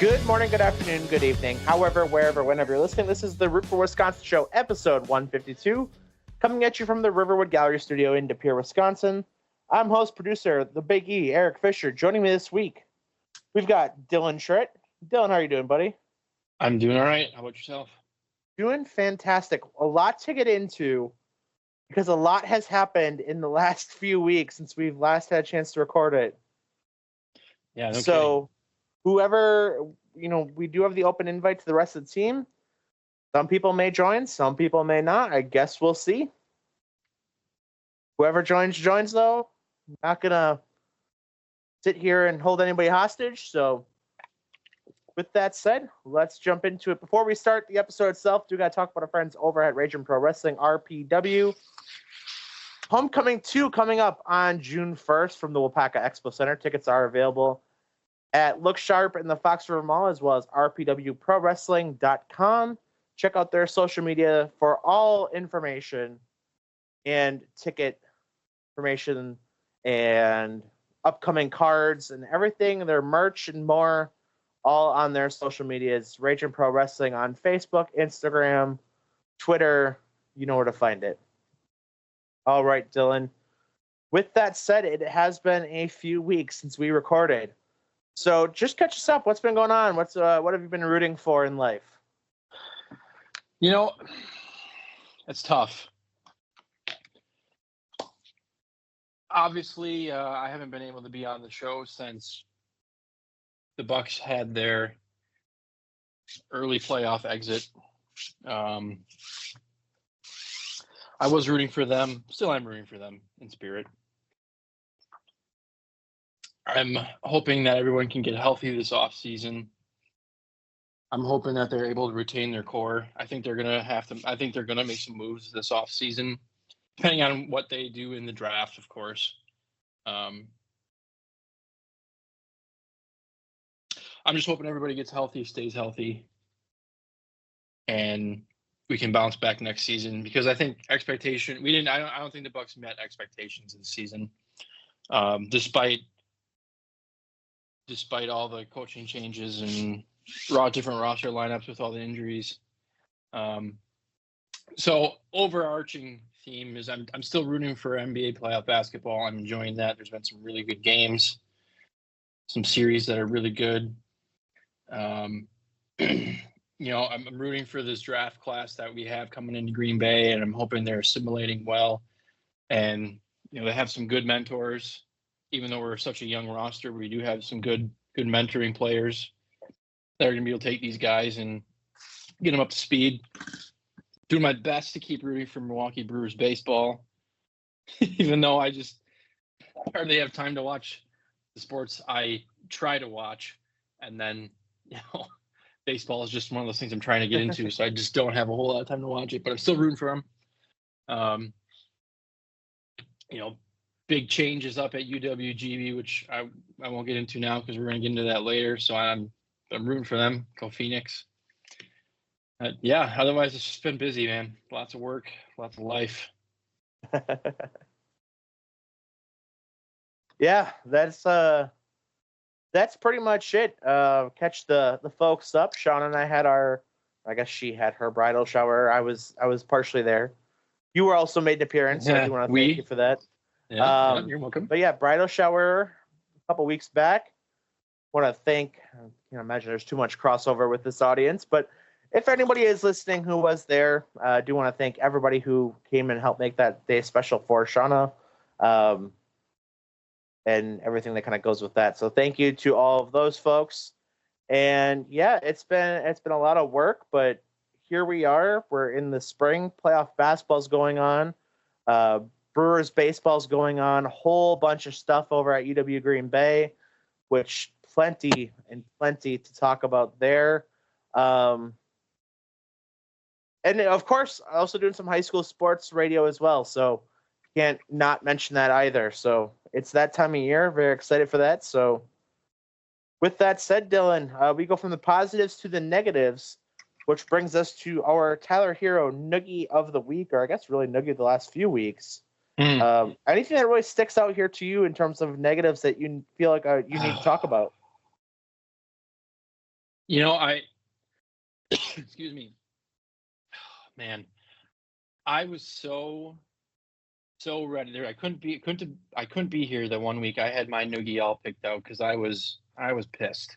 Good morning, good afternoon, good evening. However, wherever, whenever you're listening, this is the Root for Wisconsin Show, episode 152, coming at you from the Riverwood Gallery Studio in De Pere, Wisconsin. I'm host, producer, the Big E, Eric Fisher. Joining me this week, we've got Dylan Schritt. Dylan, how are you doing, buddy? I'm doing all right. How about yourself? Doing fantastic. A lot to get into because a lot has happened in the last few weeks since we've last had a chance to record it. Yeah, no so whoever, we do have the open invite to the rest of the team. Some people may join, some people may not. I guess we'll see. Whoever joins, though. I'm not going to sit here and hold anybody hostage. So with that said, let's jump into it. Before we start the episode itself, we got to talk about our friends over at Raging Pro Wrestling, RPW. Homecoming 2 coming up on June 1st from the Wapaka Expo Center. Tickets are available at Look Sharp in the Fox River Mall, as well as rpwprowrestling.com. Check out their social media for all information and ticket information and upcoming cards and everything, their merch and more, all on their social medias. Raging Pro Wrestling on Facebook, Instagram, Twitter. You know where to find it. All right, Dylan. With that said, it has been a few weeks since we recorded. So just catch us up. What's been going on? What have you been rooting for in life? It's tough. Obviously, I haven't been able to be on the show since the Bucks had their early playoff exit. I was rooting for them. Still am rooting for them in spirit. I'm hoping that everyone can get healthy this offseason. I'm hoping that they're able to retain their core. I think they're gonna make some moves this offseason, depending on what they do in the draft, of course. I'm just hoping everybody gets healthy, stays healthy, and we can bounce back next season, because I think I don't think the Bucks met expectations this season. Despite all the coaching changes and different roster lineups with all the injuries. So overarching theme is I'm still rooting for NBA playoff basketball. I'm enjoying that. There's been some really good games, some series that are really good. I'm rooting for this draft class that we have coming into Green Bay, and I'm hoping they're assimilating well. And, they have some good mentors. Even though we're such a young roster, we do have some good mentoring players that are going to be able to take these guys and get them up to speed. Doing my best to keep rooting for Milwaukee Brewers baseball, even though I just hardly have time to watch the sports I try to watch. And then, baseball is just one of those things I'm trying to get into, so I just don't have a whole lot of time to watch it. But I'm still rooting for them. Big changes up at UWGB, which I won't get into now because we're going to get into that later. So I'm rooting for them. Go Phoenix. Otherwise it's just been busy, man. Lots of work, lots of life. Yeah, that's pretty much it. Catch the folks up. Sean and I had she had her bridal shower. I was partially there. You were also made an appearance, so I do want to thank you for that. Yeah, you're welcome. But yeah, bridal shower a couple weeks back. Want to thank, imagine there's too much crossover with this audience, but if anybody is listening who was there, I do want to thank everybody who came and helped make that day special for Shauna, and everything that kind of goes with that. So thank you to all of those folks. And yeah, it's been a lot of work, but here we are. We're in the spring. Playoff basketball's going on. Brewers baseball's going on. A whole bunch of stuff over at UW Green Bay, which plenty to talk about there. And of course, also doing some high school sports radio as well. So can't not mention that either. So it's that time of year. Very excited for that. So with that said, Dylan, we go from the positives to the negatives, which brings us to our Tyler Hero Noogie of the Week, or I guess really Noogie of the last few weeks. Anything that really sticks out here to you in terms of negatives that you feel like you need to talk about? I excuse me, man. I was so ready there. I couldn't be here the one week I had my noogie all picked out because I was pissed.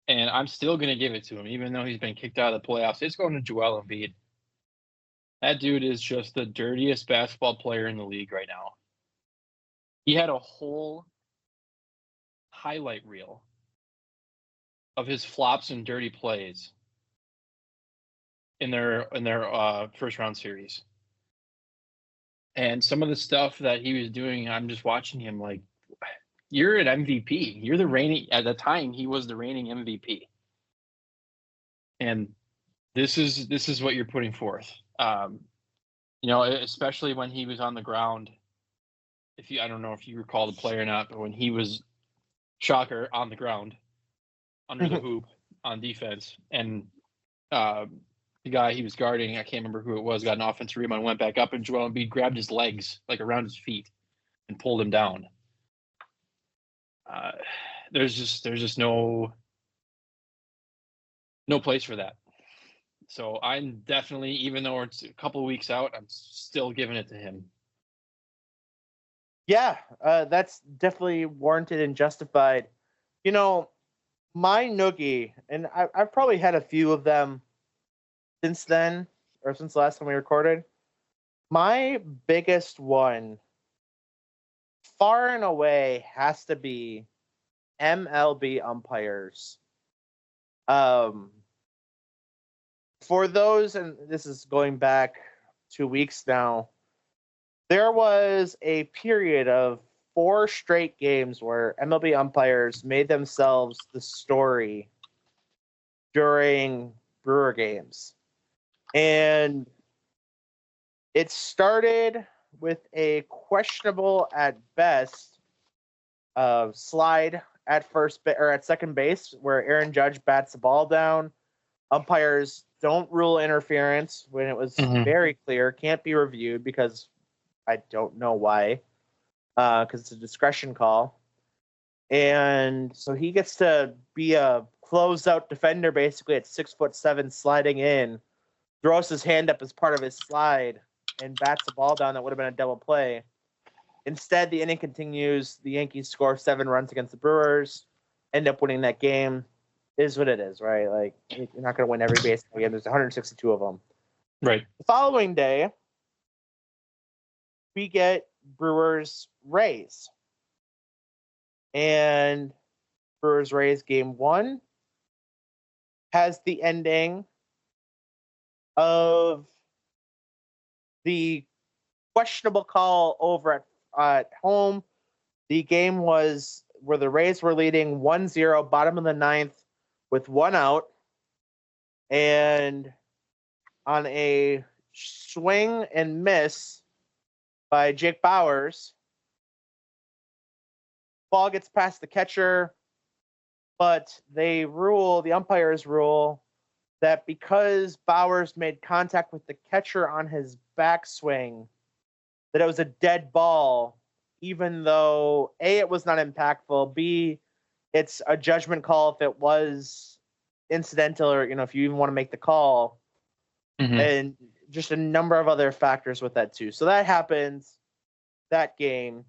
And I'm still gonna give it to him, even though he's been kicked out of the playoffs. It's going to Joel Embiid. That dude is just the dirtiest basketball player in the league right now. He had a whole highlight reel of his flops and dirty plays in their first round series. And some of the stuff that he was doing, I'm just watching him like, you're an MVP. You're the reigning, at the time, he was the reigning MVP. And this is what you're putting forth. Especially when he was on the ground. I don't know if you recall the play or not, but when he was, shocker, on the ground, under the hoop on defense, and the guy he was guarding, I can't remember who it was, got an offensive rebound, went back up, and Joel Embiid grabbed his legs, like around his feet, and pulled him down. There's just no place for that. So I'm definitely, even though it's a couple of weeks out, I'm still giving it to him. Yeah, that's definitely warranted and justified. My noogie, and I've probably had a few of them since then, or since the last time we recorded. My biggest one, far and away, has to be MLB umpires. For those, and this is going back 2 weeks now, there was a period of 4 straight games where MLB umpires made themselves the story during Brewer games. And it started with a questionable at best slide at at second base where Aaron Judge bats the ball down. Umpires don't rule interference when it was very clear, can't be reviewed because I don't know why, because it's a discretion call. And so he gets to be a closed-out defender basically at 6'7", sliding in, throws his hand up as part of his slide, and bats the ball down that would have been a double play. Instead, the inning continues. The Yankees score 7 runs against the Brewers, end up winning that game. It is what it is, right? Like, you're not going to win every baseball game. There's 162 of them. Right. The following day, we get Brewers Rays. And Brewers Rays game 1 has the ending of the questionable call over at home. The game was where the Rays were leading 1-0, bottom of the 9th, with 1 out. And on a swing and miss by Jake Bauers, ball gets past the catcher, but the umpires rule that because Bauers made contact with the catcher on his backswing, that it was a dead ball, even though A, it was not impactful, B, it's a judgment call if it was incidental, or if you even want to make the call, and just a number of other factors with that too. So that happens, that game,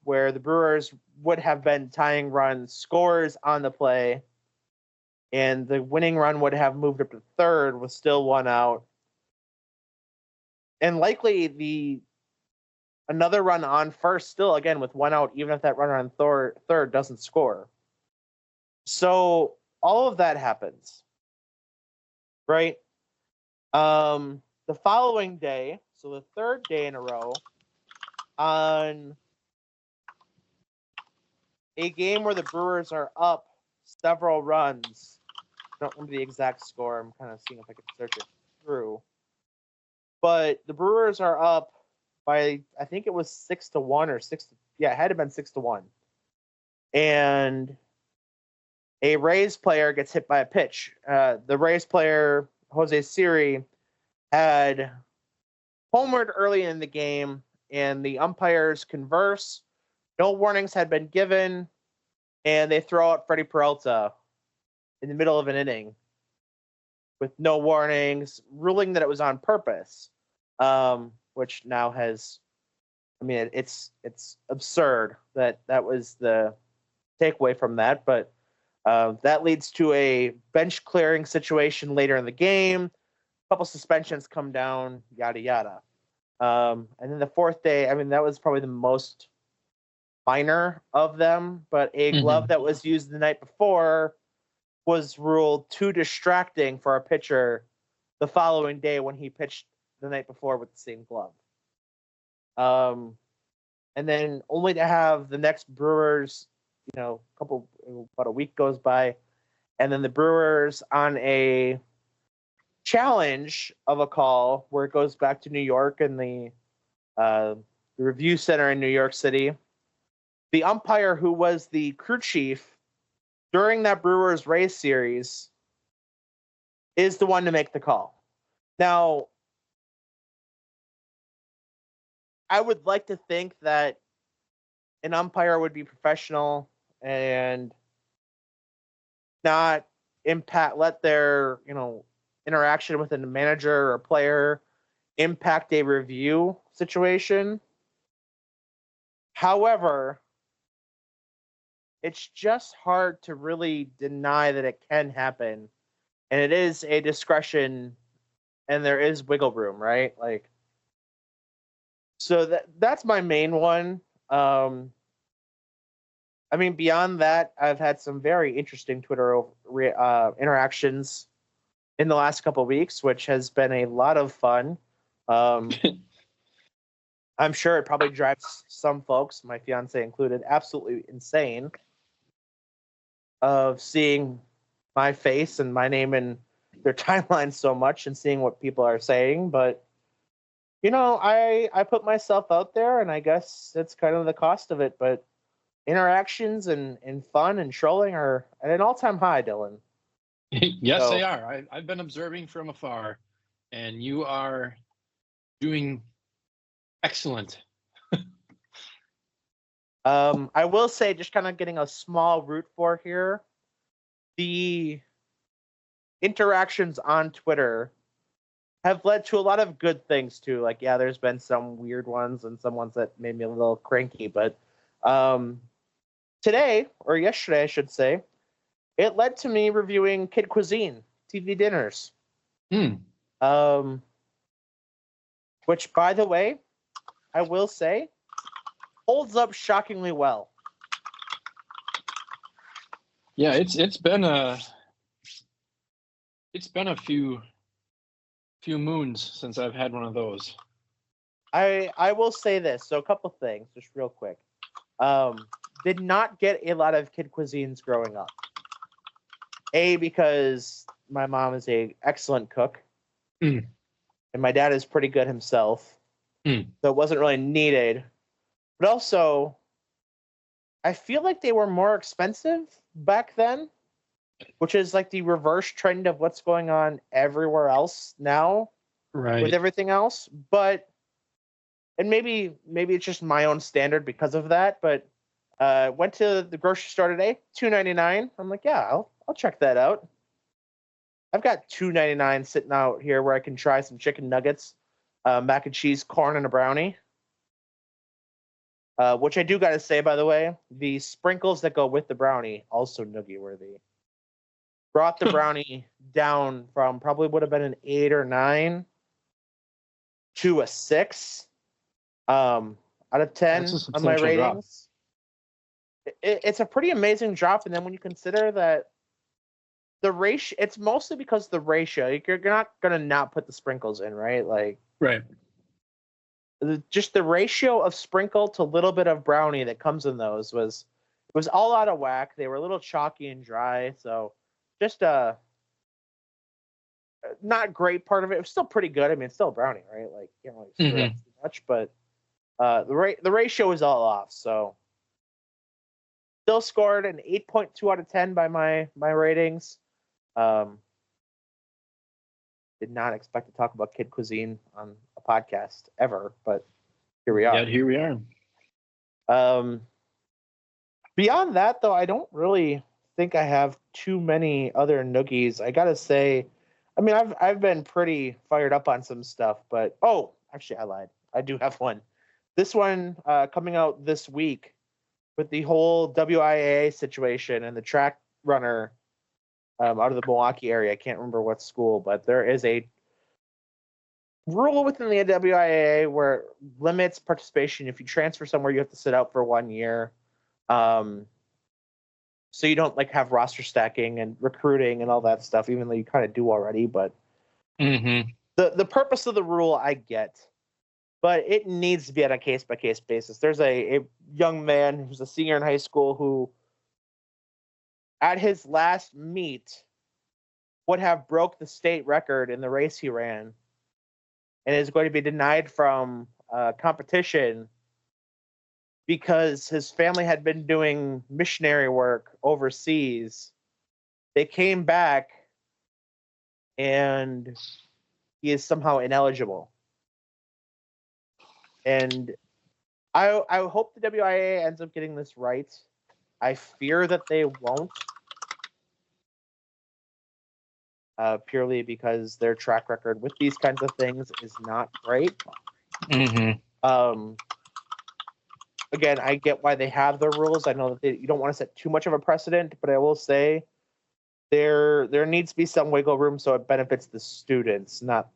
where the Brewers would have been tying runs, scores on the play, and the winning run would have moved up to third with still 1 out. And likely another run on first, still again with 1 out, even if that runner on third doesn't score. So all of that happens, right? The following day, so the third day in a row, on a game where the Brewers are up several runs. I don't remember the exact score. I'm kind of seeing if I can search it through. But the Brewers are up by, I think it was 6-1 or it had to have been 6-1. And a Rays player gets hit by a pitch. The Rays player, Jose Siri, had homered early in the game, and the umpires converse. No warnings had been given, and they throw out Freddie Peralta. in the middle of an inning with no warnings, ruling that it was on purpose, which now has, I mean, it's absurd that was the takeaway from that, but that leads to a bench clearing situation later in the game. A couple suspensions come down, yada yada. And then the fourth day, I mean, that was probably the most minor of them, but a glove that was used the night before was ruled too distracting for a pitcher the following day when he pitched the night before with the same glove. And then only to have the next Brewers, about a week goes by, and then the Brewers on a challenge of a call where it goes back to New York and the review center in New York City. The umpire who was the crew chief during that Brewers Rays series is the one to make the call. Now, I would like to think that an umpire would be professional and not let their, interaction with a manager or player impact a review situation. However, it's just hard to really deny that it can happen. And it is a discretion and there is wiggle room, right? Like, so that's my main one. I mean, beyond that, I've had some very interesting Twitter interactions in the last couple of weeks, which has been a lot of fun. I'm sure it probably drives some folks, my fiance included, absolutely insane of seeing my face and my name in their timeline so much and seeing what people are saying. But, I put myself out there, and I guess it's kind of the cost of it. But interactions and fun and trolling are at an all-time high, Dylan. Yes, they are. I've been observing from afar, and you are doing excellent. I will say, just kind of getting a small root for here, the interactions on Twitter have led to a lot of good things too. Like, yeah, there's been some weird ones and some ones that made me a little cranky, but today, or yesterday, I should say, it led to me reviewing Kid Cuisine TV dinners. Which, by the way, I will say, holds up shockingly well. Yeah, it's been a few moons since I've had one of those. I will say this. So a couple things, just real quick. Did not get a lot of Kid Cuisines growing up. Because my mom is a excellent cook. And my dad is pretty good himself. So it wasn't really needed. But also, I feel like they were more expensive back then, which is like the reverse trend of what's going on everywhere else now, right? With everything else. But, and maybe it's just my own standard because of that. But went to the grocery store today, $2.99. I'm like, yeah, I'll check that out. I've got $2.99 sitting out here where I can try some chicken nuggets, mac and cheese, corn, and a brownie. Which I do got to say, by the way, the sprinkles that go with the brownie, also noogie worthy. Brought the brownie down from probably would have been an 8 or 9 to a 6 out of 10 on my ratings. It's a pretty amazing drop. And then when you consider that the ratio, it's mostly because the ratio, you're not going to not put the sprinkles in, right? Like, right. Just the ratio of sprinkle to a little bit of brownie that comes in those was all out of whack. They were a little chalky and dry, so just a not great part of it. It was still pretty good. I mean, it's still a brownie, right? Like, you know, screw up too much, but the ratio was all off. So still scored an 8.2 out of 10 by my ratings. Did not expect to talk about Kid Cuisine on a podcast ever, but here we are. Yeah, here we are. Beyond that, though, I don't really think I have too many other noogies. I gotta say, I mean, I've been pretty fired up on some stuff, but actually, I lied. I do have one. This one coming out this week with the whole WIAA situation and the track runner out of the Milwaukee area. I can't remember what school, but there is a rule within the WIAA where limits participation. If you transfer somewhere, you have to sit out for 1 year. So you don't like have roster stacking and recruiting and all that stuff, even though you kind of do already. But the purpose of the rule I get, but it needs to be on a case by case basis. There's a young man who's a senior in high school who, at his last meet, would have broke the state record in the race he ran, and is going to be denied from competition because his family had been doing missionary work overseas. They came back, and he is somehow ineligible. And I hope the WIA ends up getting this right. I fear that they won't, purely because their track record with these kinds of things is not great. Again, I get why they have the rules. I know that you don't want to set too much of a precedent, but I will say there needs to be some wiggle room so it benefits the students, not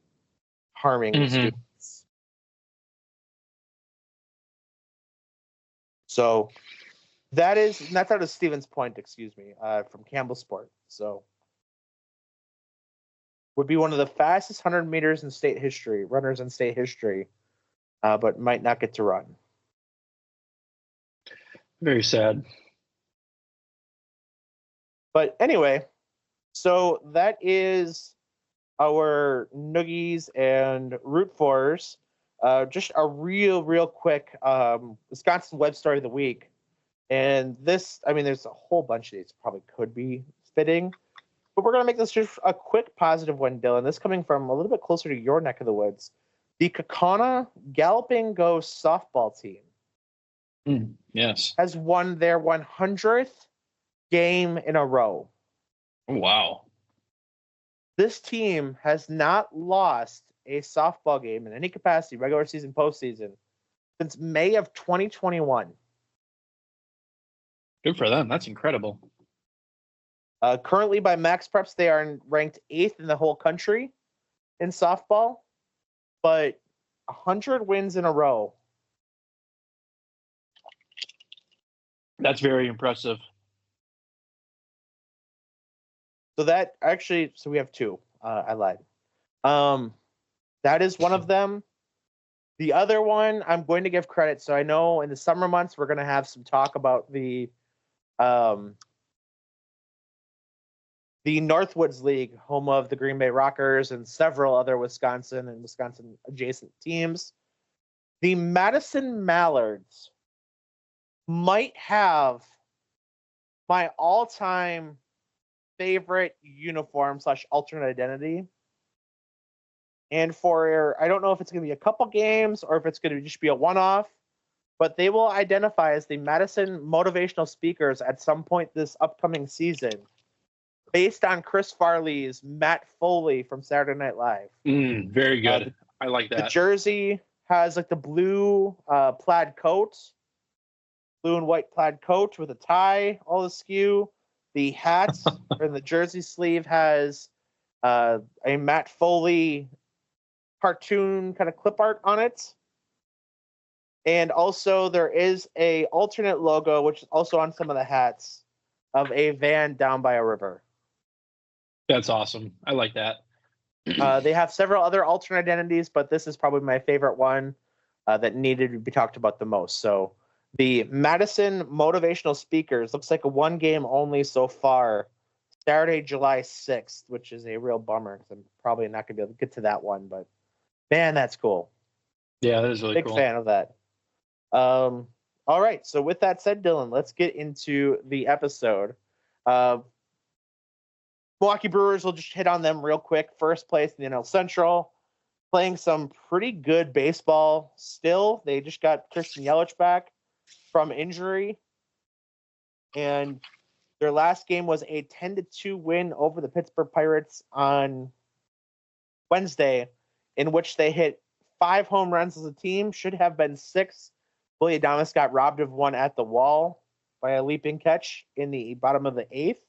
harming the students. So that's out of Stevens Point, excuse me, from Campbell Sport. So would be one of the fastest 100 meters in state history, runners in state history, but might not get to run. Very sad. But anyway, so that is our noogies and root fors. Just a real quick Wisconsin web story of the week. And this, I mean, there's a whole bunch of these probably could be fitting, but we're going to make this just a quick positive one, Dylan. This coming from a little bit closer to your neck of the woods. The Kaukauna Galloping Ghost softball team has won their 100th game in a row. Wow. This team has not lost a softball game in any capacity, regular season, postseason, since May of 2021. Good for them. That's incredible. Currently, by Max Preps, they are ranked 8th in the whole country in softball, but 100 wins in a row. That's very impressive. So that actually, so we have two. I lied. That is one of them. The other one, I'm going to give credit. So I know in the summer months, we're going to have some talk about the Northwoods League, home of the Green Bay Rockers and several other Wisconsin and Wisconsin adjacent teams. The Madison Mallards might have my all-time favorite uniform / alternate identity. And for, I don't know if it's going to be a couple games or if it's going to just be a one-off, but they will identify as the Madison Motivational Speakers at some point this upcoming season, based on Chris Farley's Matt Foley from Saturday Night Live. Very good. I like that. The jersey has like the blue plaid coat, blue and white plaid coat with a tie, all askew. The hat and the jersey sleeve has a Matt Foley cartoon kind of clip art on it. And also there is a alternate logo, which is also on some of the hats, of a van down by a river. That's awesome. I like that. They have several other alternate identities, but this is probably my favorite one that needed to be talked about the most. So the Madison Motivational Speakers looks like a one game only so far. Saturday, July 6th, which is a real bummer because I'm probably not going to be able to get to that one. But, man, that's cool. Yeah, that is really cool. Big fan of that. All right. So with that said, Dylan, let's get into the episode. Milwaukee Brewers, will just hit on them real quick. First place in the NL Central. Playing some pretty good baseball still. They just got Christian Yelich back from injury. And Their last game was a 10-2 win over the Pittsburgh Pirates on Wednesday, in which they hit 5 home runs as a team. Should have been 6. Willie Adames got robbed of one at the wall by a leaping catch in the bottom of the 8th.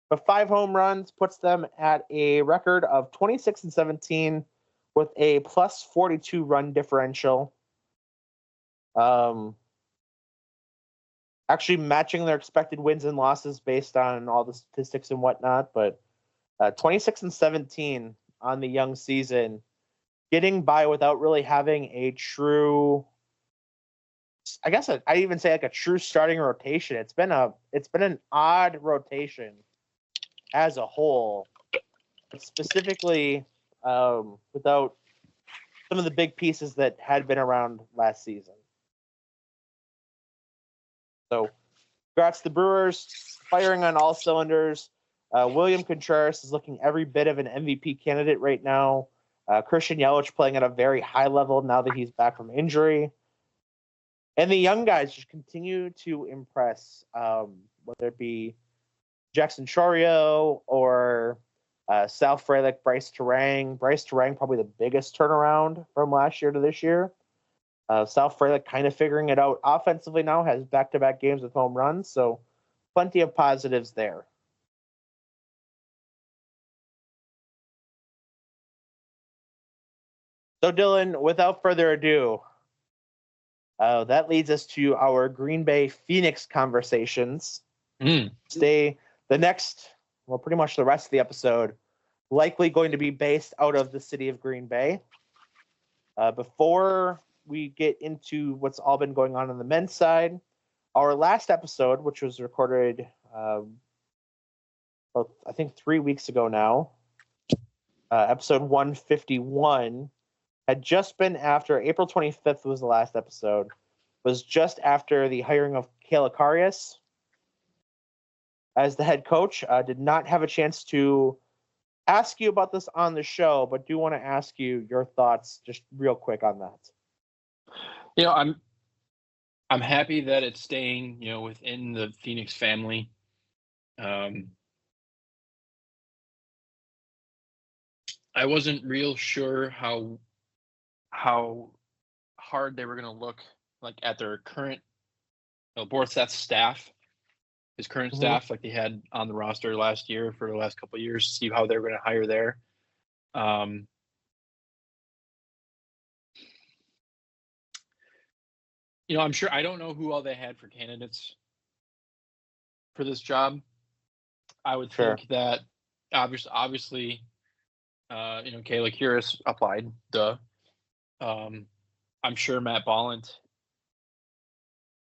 But 5 home runs puts them at a record of 26-17 with a plus 42 run differential. Actually matching their expected wins and losses based on all the statistics and whatnot. But 26-17 on the young season, getting by without really having a true, I guess I even say like a true starting rotation. It's been an odd rotation as a whole, specifically without some of the big pieces that had been around last season. So, congrats to the Brewers, firing on all cylinders. William Contreras is looking every bit of an MVP candidate right now. Christian Yelich playing at a very high level now that he's back from injury. And the young guys just continue to impress, whether it be Jackson Chorio or Sal Frelick, Bryce Terang. Bryce Terang probably the biggest turnaround from last year to this year. Sal Frelick kind of figuring it out offensively now, has back-to-back games with home runs, so plenty of positives there. So, Dylan, without further ado, that leads us to our Green Bay Phoenix conversations. Stay the next, well, pretty much the rest of the episode, likely going to be based out of the city of Green Bay. Before we get into what's all been going on the men's side, our last episode, which was recorded, I think 3 weeks ago now, episode 151, had just been after April 25th was the last episode, was just after the hiring of Kale Akarius as the head coach. Did not have a chance to ask you about this on the show, but do want to ask you your thoughts just real quick on that. You know, I'm happy that it's staying, within the Phoenix family. I wasn't real sure how hard they were going to look like at their current Bortheth's staff, his current staff, like they had on the roster last year for the last couple of years, see how they're going to hire there. I'm sure, I don't know who all they had for candidates for this job. I would think that obviously, Kayla Kuris applied. I'm sure Matt Ballant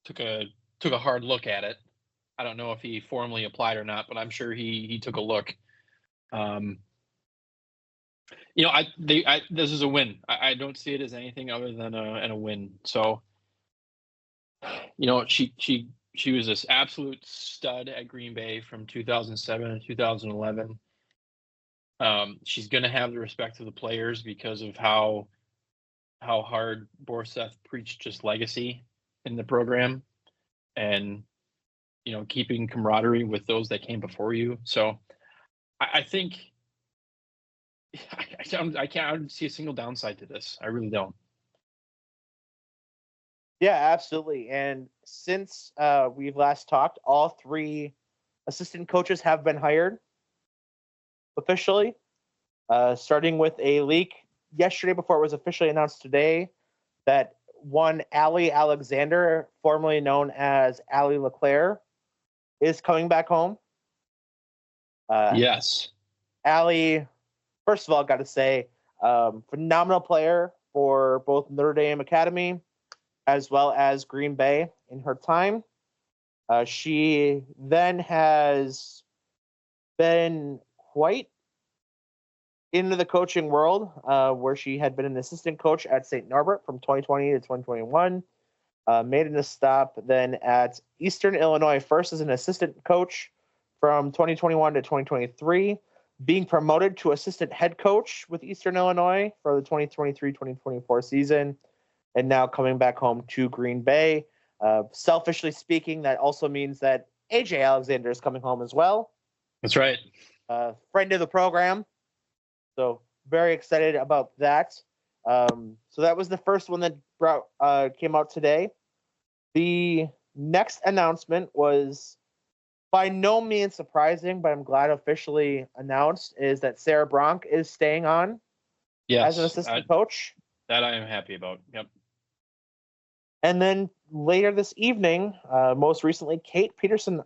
took a hard look at it. I don't know if he formally applied or not, but I'm sure he took a look. This is a win. I don't see it as anything other than a win. So, she was this absolute stud at Green Bay from 2007 to 2011. She's going to have the respect of the players because of how hard Bortheth preached just legacy in the program and, keeping camaraderie with those that came before you. So I think I can't see a single downside to this. I really don't. Yeah, absolutely. And since we've last talked, all 3 assistant coaches have been hired officially, starting with a leak yesterday before it was officially announced today that one Allie Alexander, formerly known as Allie LeClaire, is coming back home. Yes. Allie, first of all, got to say, phenomenal player for both Notre Dame Academy as well as Green Bay in her time. She then has been quite into the coaching world, where she had been an assistant coach at St. Norbert from 2020 to 2021. Made a stop then at Eastern Illinois, first as an assistant coach from 2021 to 2023, being promoted to assistant head coach with Eastern Illinois for the 2023-2024 season, and now coming back home to Green Bay. Selfishly speaking, that also means that AJ Alexander is coming home as well. That's right. Friend of the program. So very excited about that. So that was the first one that came out today. The next announcement was by no means surprising, but I'm glad officially announced, is that Sarah Bronk is staying on as an assistant coach. That I am happy about. Yep. And then later this evening, most recently, Kate Peterson,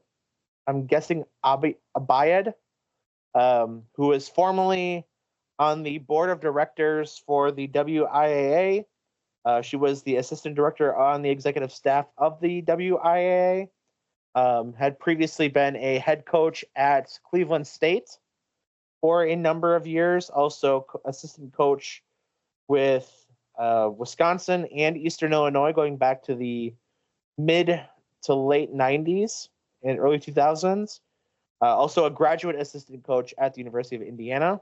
I'm guessing Abayed, who is formerly on the board of directors for the WIAA. She was the assistant director on the executive staff of the WIAA. Had previously been a head coach at Cleveland State for a number of years, also assistant coach with Wisconsin and Eastern Illinois, going back to the mid to late 90s and early 2000s. Also a graduate assistant coach at the University of Indiana.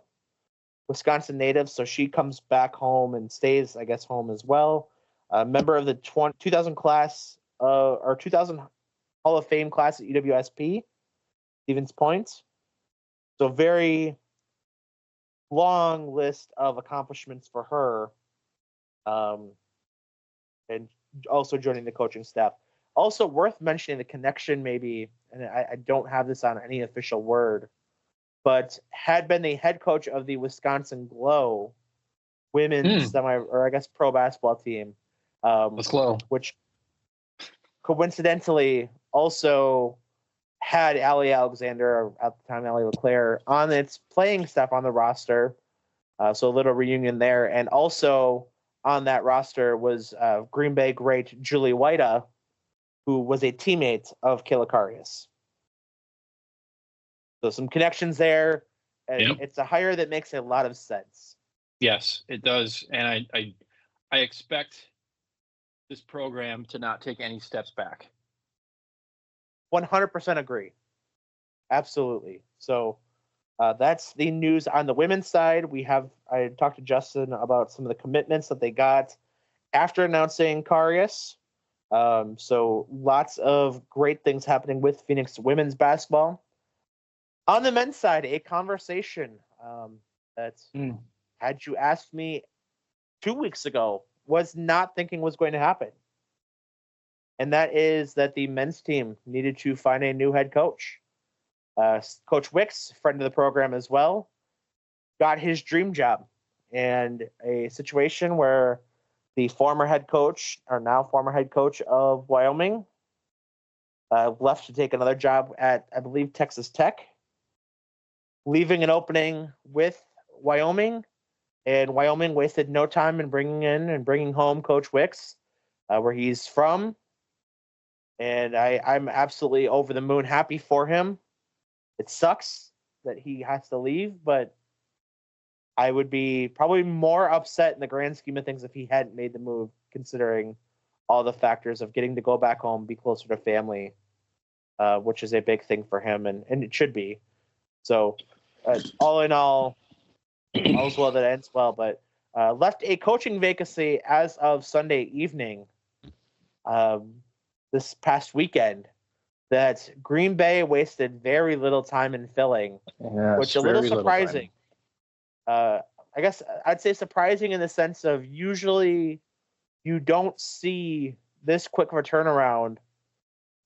Wisconsin native, so she comes back home and stays, I guess, home as well. Member of the 2000 class, or 2000 Hall of Fame class at UWSP, Stevens Point. So very long list of accomplishments for her, and also joining the coaching staff. Also worth mentioning the connection, maybe, and I don't have this on any official word, but had been the head coach of the Wisconsin Glow women's pro basketball team. Let's Glow. Which coincidentally also had Allie Alexander, at the time Allie LeClaire, on its playing staff on the roster. So a little reunion there. And also on that roster was Green Bay great Julie Whita, who was a teammate of Kayla Karius. So some connections there. And Yep. It's a hire that makes a lot of sense. Yes, it does. And I expect this program to not take any steps back. 100% agree. Absolutely. So that's the news on the women's side. I talked to Justin about some of the commitments that they got after announcing Karius. So lots of great things happening with Phoenix women's basketball. On the men's side, a conversation that, had you asked me 2 weeks ago, was not thinking was going to happen. And that is that the men's team needed to find a new head coach. Coach Wicks, friend of the program as well, got his dream job, and a situation where the former head coach, or now former head coach of Wyoming, left to take another job at, I believe, Texas Tech, leaving an opening with Wyoming. And Wyoming wasted no time in bringing home Coach Wicks, where he's from. And I'm absolutely over the moon happy for him. It sucks that he has to leave, but I would be probably more upset in the grand scheme of things if he hadn't made the move, considering all the factors of getting to go back home, be closer to family, which is a big thing for him, and it should be. So all in all, all's well that ends well, but left a coaching vacancy as of Sunday evening, this past weekend, that Green Bay wasted very little time in filling, which is a little surprising. I guess I'd say surprising in the sense of usually you don't see this quick of a turnaround,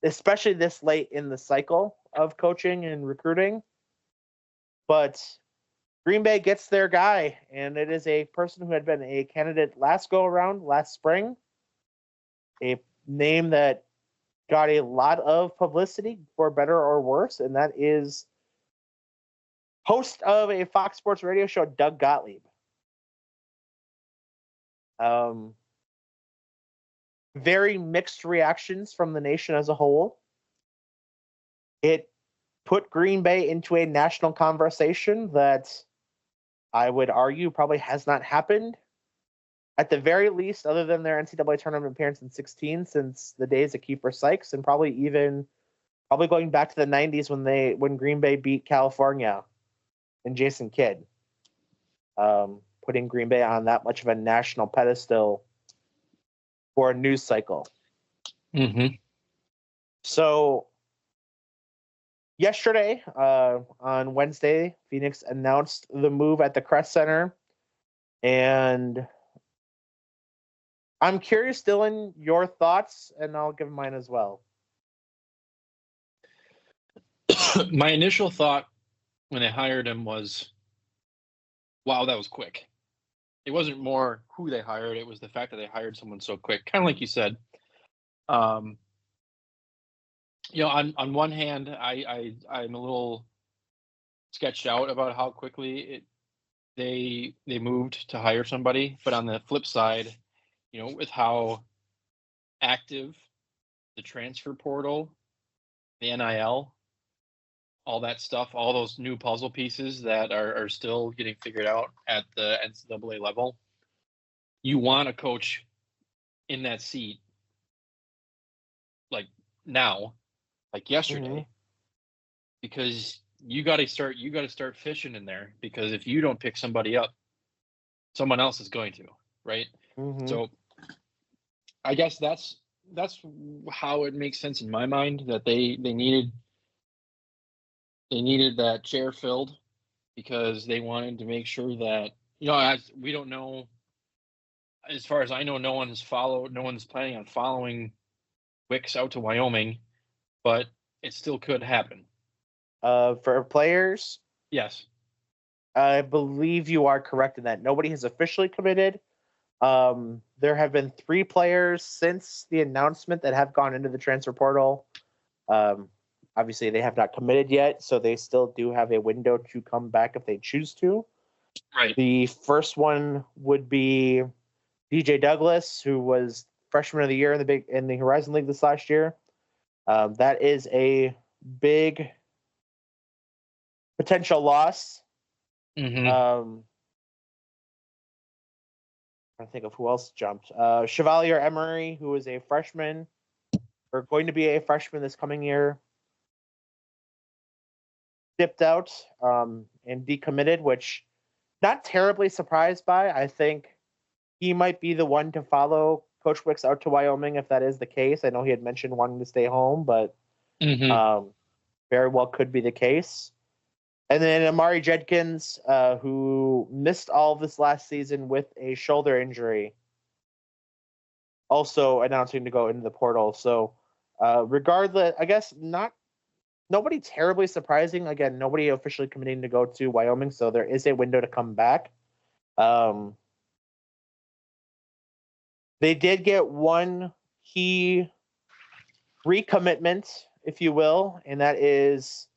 especially this late in the cycle of coaching and recruiting. But Green Bay gets their guy, and it is a person who had been a candidate last spring, a name that got a lot of publicity, for better or worse, and that is host of a Fox Sports radio show, Doug Gottlieb. Very mixed reactions from the nation as a whole. It put Green Bay into a national conversation that I would argue probably has not happened, at the very least, other than their NCAA tournament appearance in 2016, since the days of Kiefer Sykes, and probably going back to the 90s when Green Bay beat California and Jason Kidd, putting Green Bay on that much of a national pedestal for a news cycle. Mm-hmm. So yesterday, on Wednesday, Phoenix announced the move at the Crest Center, and I'm curious, Dylan, your thoughts, and I'll give mine as well. My initial thought when they hired him was, wow, that was quick. It wasn't more who they hired, it was the fact that they hired someone so quick. Kind of like you said. On one hand, I'm a little sketched out about how quickly they moved to hire somebody, but on the flip side, with how active the transfer portal, the NIL, all that stuff, all those new puzzle pieces that are still getting figured out at the NCAA level, you want a coach in that seat like now, like yesterday, because you got to start fishing in there, because if you don't pick somebody up, someone else is going to, right? So I guess that's how it makes sense in my mind, that they needed that chair filled, because they wanted to make sure that, we don't know, as far as I know, no one's planning on following Wicks out to Wyoming, but it still could happen. For players, yes, I believe you are correct in that nobody has officially committed. There have been 3 players since the announcement that have gone into the transfer portal. Obviously, they have not committed yet, so they still do have a window to come back if they choose to. Right. The first one would be DJ Douglas, who was freshman of the year in the Horizon League this last year. That is a big potential loss. I think of who else jumped. Chevalier Emery, who is a freshman, or going to be a freshman this coming year, dipped out and decommitted, which not terribly surprised by. I think he might be the one to follow Coach Wicks out to Wyoming if that is the case. I know he had mentioned wanting to stay home, but very well could be the case. And then Amari Jenkins, who missed all of this last season with a shoulder injury, also announcing to go into the portal. So regardless, I guess nobody terribly surprising. Again, nobody officially committing to go to Wyoming, so there is a window to come back. They did get one key recommitment, if you will, and that is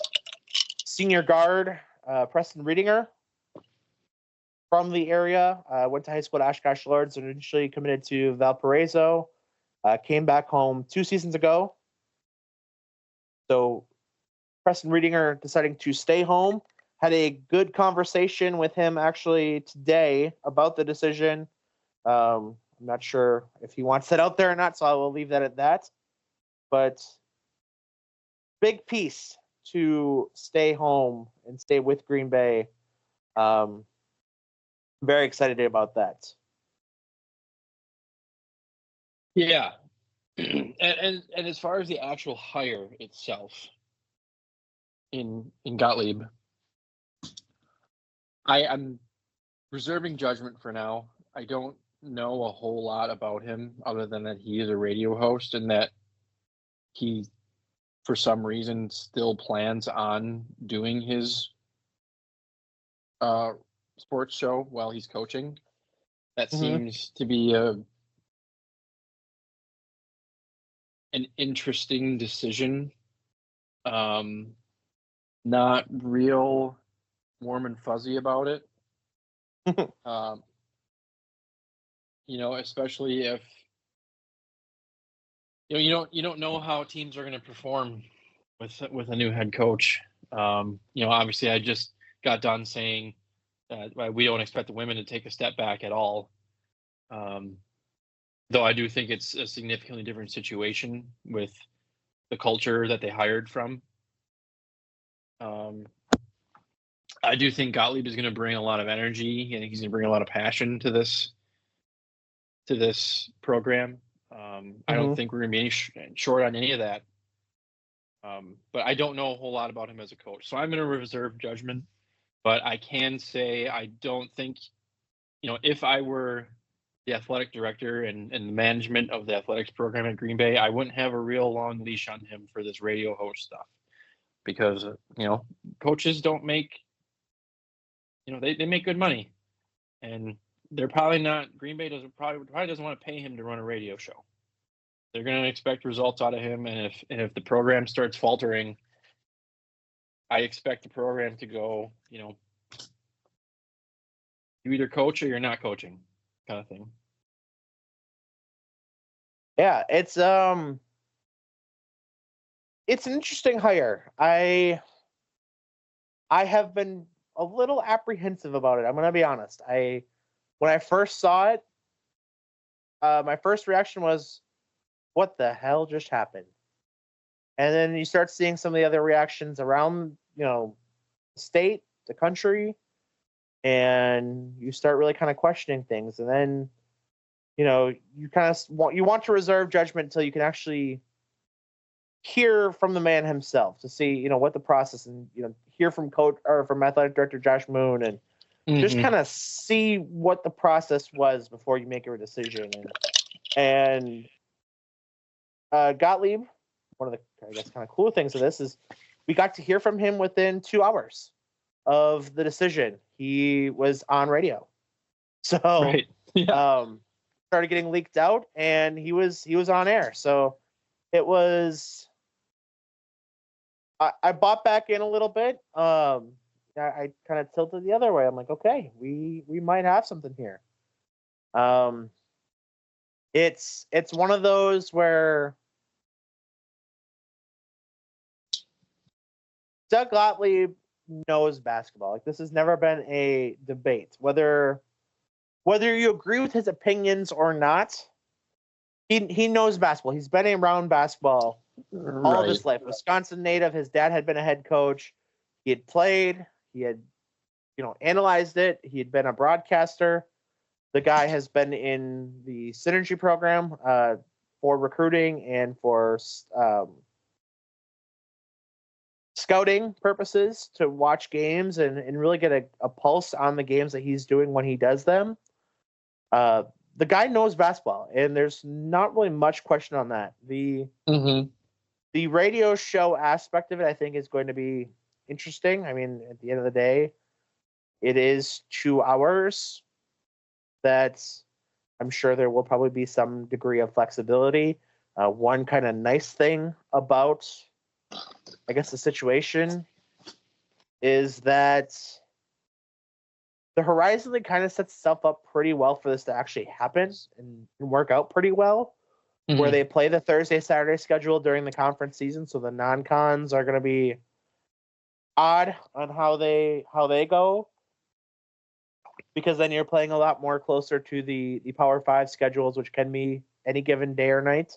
senior guard Preston Reedinger from the area. Went to high school at Oshkosh Lords, and initially committed to Valparaiso. Came back home 2 seasons ago. So Preston Reedinger deciding to stay home. Had a good conversation with him actually today about the decision. I'm not sure if he wants that out there or not, so I will leave that at that. But big piece to stay home and stay with Green Bay. Very excited about that. Yeah. And as far as the actual hire itself in Gottlieb, I'm reserving judgment for now. I don't know a whole lot about him other than that he is a radio host and that he, for some reason, still plans on doing his sports show while he's coaching. That seems to be an interesting decision. Not real warm and fuzzy about it. Especially if you don't know how teams are going to perform with a new head coach. Obviously I just got done saying that we don't expect the women to take a step back at all. Though I do think it's a significantly different situation with the culture that they hired from. I do think Gottlieb is going to bring a lot of energy. I think he's going to bring a lot of passion to this program. I don't think we're going to be any short on any of that. But I don't know a whole lot about him as a coach. So I'm going to reserve judgment. But I can say I don't think, if I were the athletic director and the management of the athletics program at Green Bay, I wouldn't have a real long leash on him for this radio host stuff. Because, coaches don't make, they make good money. And they're probably not, Green Bay probably doesn't want to pay him to run a radio show. They're going to expect results out of him. And if the program starts faltering, I expect the program to go, you either coach or you're not coaching kind of thing. Yeah, it's an interesting hire. I have been a little apprehensive about it. I'm going to be honest. When I first saw it, my first reaction was, what the hell just happened? And then you start seeing some of the other reactions around, the state, the country, and you start really kind of questioning things. And then, you kind of want to reserve judgment until you can actually hear from the man himself to see, what the process, and, hear from coach or from athletic director Josh Moon, and just kind of see what the process was before you make your decision. And Gottlieb, one of the, I guess, kind of cool things of this is we got to hear from him within 2 hours of the decision. He was on radio. So Right. Yeah. Started getting leaked out, and he was on air. So it was, I bought back in a little bit. I kind of tilted the other way. I'm like, okay, we might have something here. It's one of those where Doug Gottlieb knows basketball. Like, this has never been a debate. Whether you agree with his opinions or not, he knows basketball. He's been around basketball all of his life. Wisconsin native. His dad had been a head coach. He had played. He had, analyzed it. He had been a broadcaster. The guy has been in the Synergy program for recruiting and for scouting purposes to watch games and really get a pulse on the games that he's doing when he does them. The guy knows basketball, and there's not really much question on that. The radio show aspect of it, I think, is going to be interesting. I mean, at the end of the day, it is 2 hours. That's, I'm sure there will probably be some degree of flexibility. One kind of nice thing about, I guess, the situation is that the Horizon League kind of sets itself up pretty well for this to actually happen and work out pretty well, where they play the Thursday, Saturday schedule during the conference season. So the non-cons are going to be odd on how they go, because then you're playing a lot more closer to the Power 5 schedules, which can be any given day or night.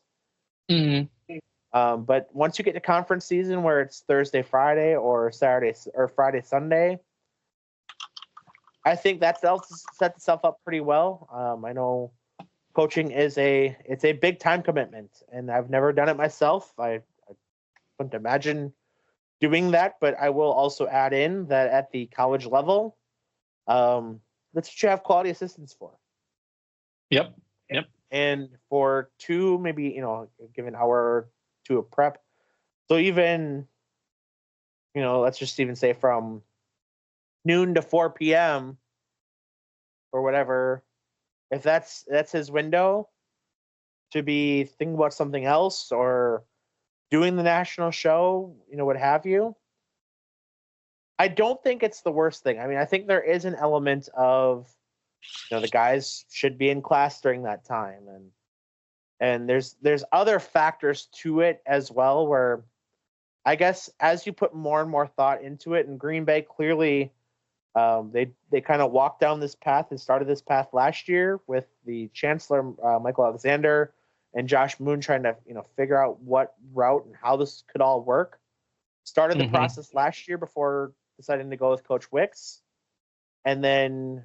But once you get to conference season where it's Thursday, Friday, or Saturday or Friday, Sunday, I think that sets itself up pretty well. I know coaching it's a big time commitment, and I've never done it myself. I couldn't imagine doing that, but I will also add in that at the college level, that's what you have quality assistants for. Yep. And for maybe give an hour or two of prep. So even, let's just even say from noon to 4 p.m. or whatever, if that's his window to be thinking about something else or doing the national show, what have you, I don't think it's the worst thing. I mean, I think there is an element of, the guys should be in class during that time, and there's other factors to it as well, where I guess as you put more and more thought into it, and Green Bay clearly, they kind of walked down this path and started this path last year with the Chancellor, Michael Alexander, and Josh Moon trying to, figure out what route and how this could all work. Started the process last year before deciding to go with Coach Wicks, and then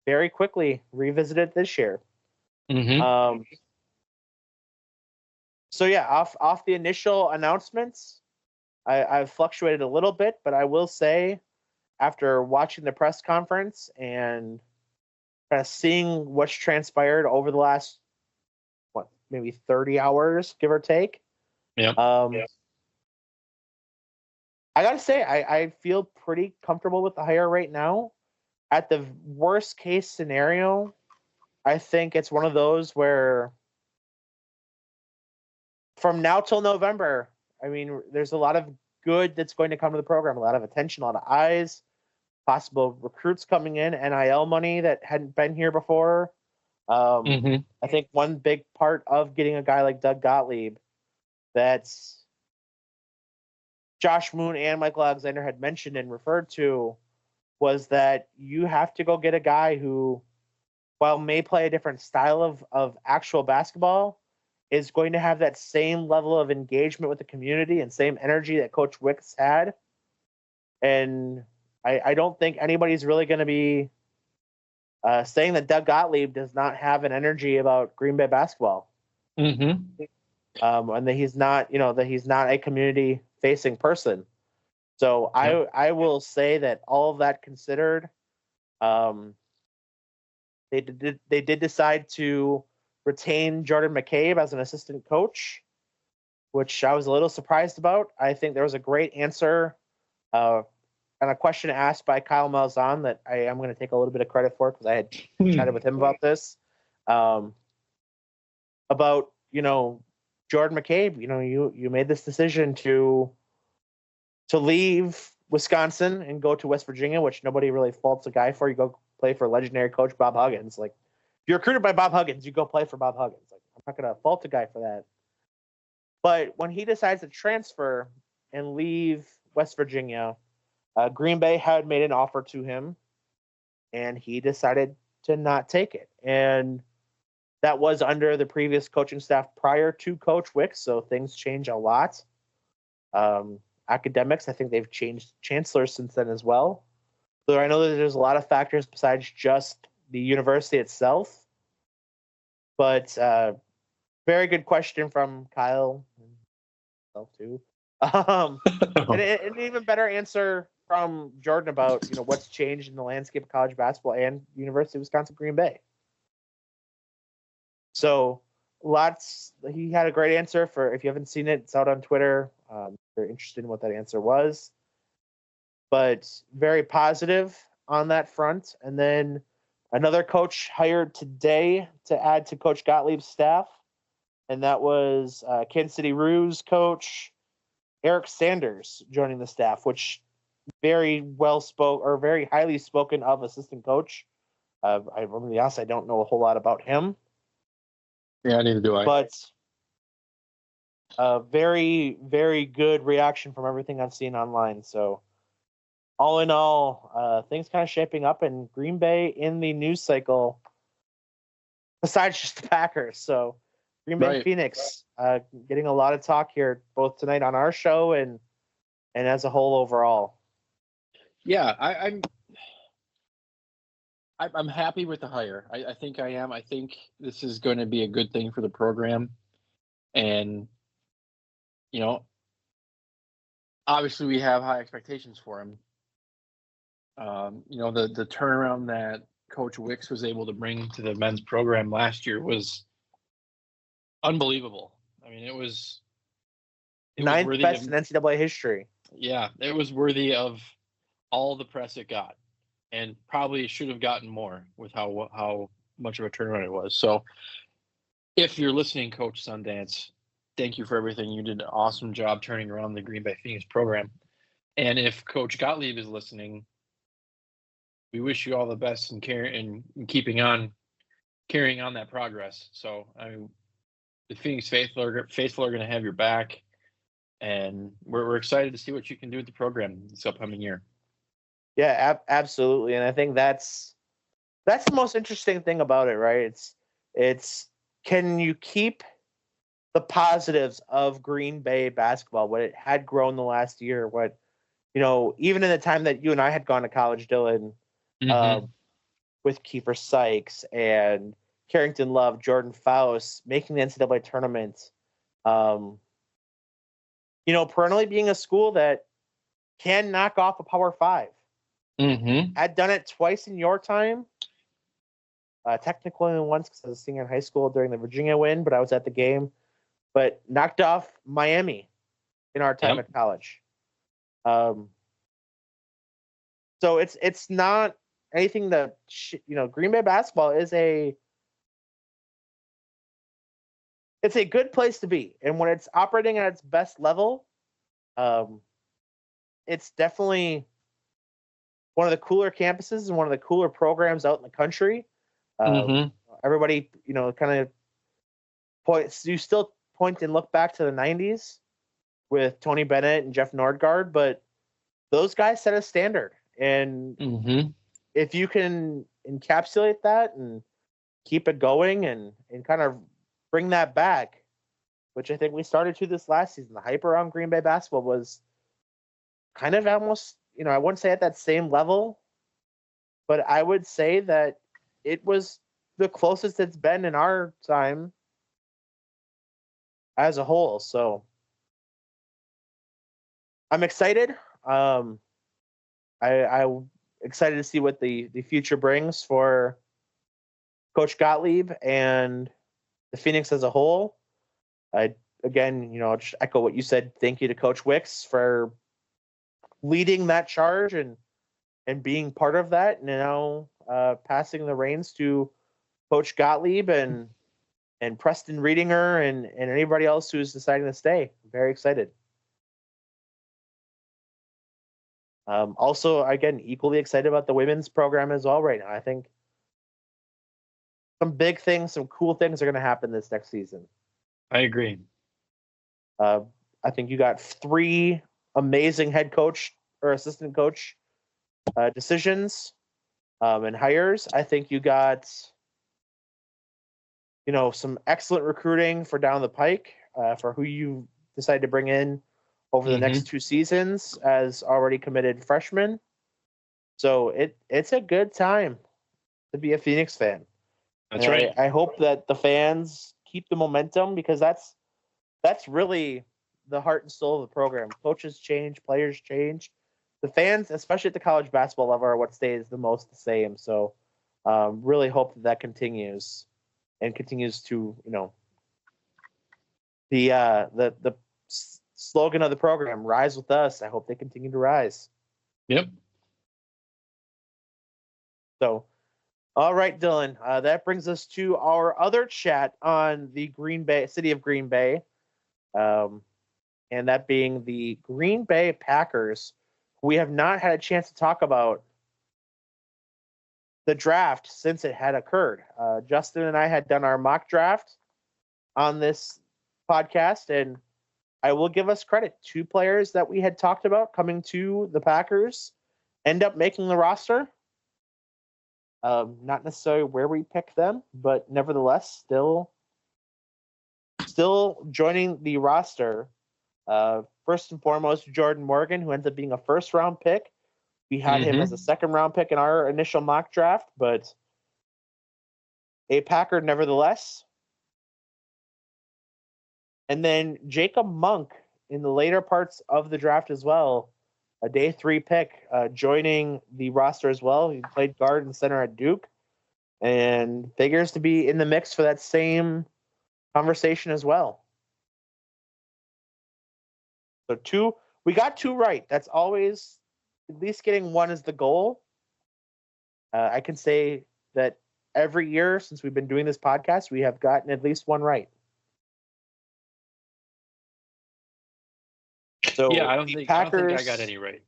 very quickly revisited this year. So yeah, off the initial announcements, I've fluctuated a little bit, but I will say, after watching the press conference and kind of seeing what's transpired over the last, maybe 30 hours, give or take. Yeah. I got to say, I feel pretty comfortable with the hire right now. At the worst case scenario, I think it's one of those where from now till November, I mean, there's a lot of good that's going to come to the program, a lot of attention, a lot of eyes, possible recruits coming in, NIL money that hadn't been here before. I think one big part of getting a guy like Doug Gottlieb, that's Josh Moon and Michael Alexander had mentioned and referred to, was that you have to go get a guy who, while may play a different style of actual basketball, is going to have that same level of engagement with the community and same energy that Coach Wicks had. And I don't think anybody's really going to be saying that Doug Gottlieb does not have an energy about Green Bay basketball. And that he's not, that he's not a community-facing person. So I will say that all of that considered, they did decide to retain Jordan McCabe as an assistant coach, which I was a little surprised about. I think there was a great answer and a question asked by Kyle Malzahn that I am going to take a little bit of credit for, because I had chatted with him about this, about, Jordan McCabe, you made this decision to leave Wisconsin and go to West Virginia, which nobody really faults a guy for. You go play for legendary coach Bob Huggins. Like, if you're recruited by Bob Huggins, you go play for Bob Huggins. Like, I'm not going to fault a guy for that. But when he decides to transfer and leave West Virginia, Green Bay had made an offer to him, and he decided to not take it. And that was under the previous coaching staff prior to Coach Wicks, so things change a lot. Academics, I think they've changed chancellors since then as well. So I know that there's a lot of factors besides just the university itself. But very good question from Kyle, and myself too. And an even better answer from Jordan about what's changed in the landscape of college basketball and University of Wisconsin Green Bay. So he had a great answer. For if you haven't seen it, it's out on Twitter. If you're interested in what that answer was, but very positive on that front. And then another coach hired today to add to Coach Gottlieb's staff, and that was Kansas City Roos coach Eric Sanders joining the staff, which very highly spoken of assistant coach. I'm going to be honest, I don't know a whole lot about him. Yeah, neither do I. But very, very good reaction from everything I've seen online. So all in all, things kind of shaping up in Green Bay in the news cycle, besides just the Packers. So Green Bay and Phoenix getting a lot of talk here, both tonight on our show and as a whole overall. Yeah, I'm happy with the hire. I think I am. I think this is going to be a good thing for the program. And, obviously we have high expectations for him. The turnaround that Coach Wicks was able to bring to the men's program last year was unbelievable. I mean, it was ninth best in NCAA history. Yeah, it was worthy of all the press it got, and probably should have gotten more with how much of a turnaround it was. So if you're listening, Coach Sundance, thank you for everything. You did an awesome job turning around the Green Bay Phoenix program. And if Coach Gottlieb is listening, we wish you all the best in carrying on that progress. So the Phoenix faithful are going to have your back, and we're excited to see what you can do with the program this upcoming year. Yeah, absolutely. And I think that's the most interesting thing about it, right? It's can you keep the positives of Green Bay basketball, what it had grown the last year, what, even in the time that you and I had gone to college, Dylan, with Kiefer Sykes and Carrington Love, Jordan Faust, making the NCAA tournament, perennially being a school that can knock off a Power 5. Mm-hmm. Had done it twice in your time. Technically once because I was a senior in high school during the Virginia win, but I was at the game. But knocked off Miami in our time at college. So it's not anything that Green Bay basketball is it's a good place to be, and when it's operating at its best level, it's definitely one of the cooler campuses and one of the cooler programs out in the country. Everybody, kind of points. You still point and look back to the '90s with Tony Bennett and Jeff Nordgaard, but those guys set a standard, and if you can encapsulate that and keep it going and kind of bring that back, which I think we started to this last season, the hype around Green Bay basketball was kind of almost, I wouldn't say at that same level, but I would say that it was the closest it's been in our time as a whole. So I'm excited. I'm excited to see what the future brings for Coach Gottlieb and the Phoenix as a whole. Again, just echo what you said. Thank you to Coach Wicks for leading that charge and being part of that. And now passing the reins to Coach Gottlieb and Preston Reedinger and anybody else who's deciding to stay. I'm very excited. Also, again, equally excited about the women's program as well right now. I think some big things, some cool things are going to happen this next season. I agree. I think you got 3 amazing head coach or assistant coach decisions and hires. I think you got, some excellent recruiting for down the pike for who you decide to bring in over the next 2 seasons as already committed freshmen. So it's a good time to be a Phoenix fan. That's right. I hope that the fans keep the momentum because that's really the heart and soul of the program. Coaches change, players change. The fans, especially at the college basketball level, are what stays the most the same. So really hope that continues and continues to, the slogan of the program, rise with us. I hope they continue to rise. Yep. So, all right, Dylan, that brings us to our other chat on the city of Green Bay. And that being the Green Bay Packers. We have not had a chance to talk about the draft since it had occurred. Justin and I had done our mock draft on this podcast, and I will give us credit. 2 players that we had talked about coming to the Packers end up making the roster. Not necessarily where we picked them, but nevertheless, still joining the roster. First and foremost, Jordan Morgan, who ends up being a first-round pick. We had him as a second-round pick in our initial mock draft, but a Packer nevertheless. And then Jacob Monk in the later parts of the draft as well, a day 3 pick, joining the roster as well. He played guard and center at Duke and figures to be in the mix for that same conversation as well. So we got 2 right. That's always, at least getting 1 is the goal. I can say that every year since we've been doing this podcast, we have gotten at least 1 right. So yeah, I don't think I got any right.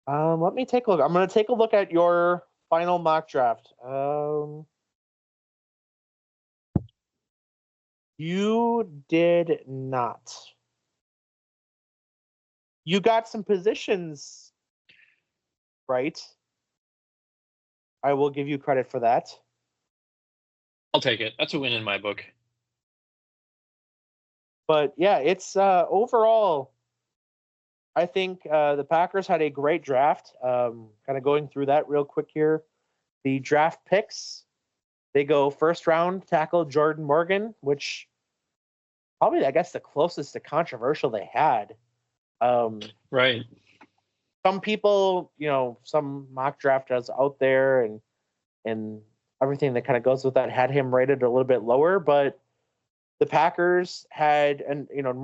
Let me take a look. I'm going to take a look at your final mock draft. You did not. You got some positions right. I will give you credit for that. I'll take it. That's a win in my book. But yeah, it's overall, I think the Packers had a great draft. Kind of going through that real quick here. The draft picks, they go first round tackle Jordan Morgan, which probably, I guess, the closest to controversial they had. Right. Some people, some mock drafters out there and everything that kind of goes with that had him rated a little bit lower, but the Packers had, and Brian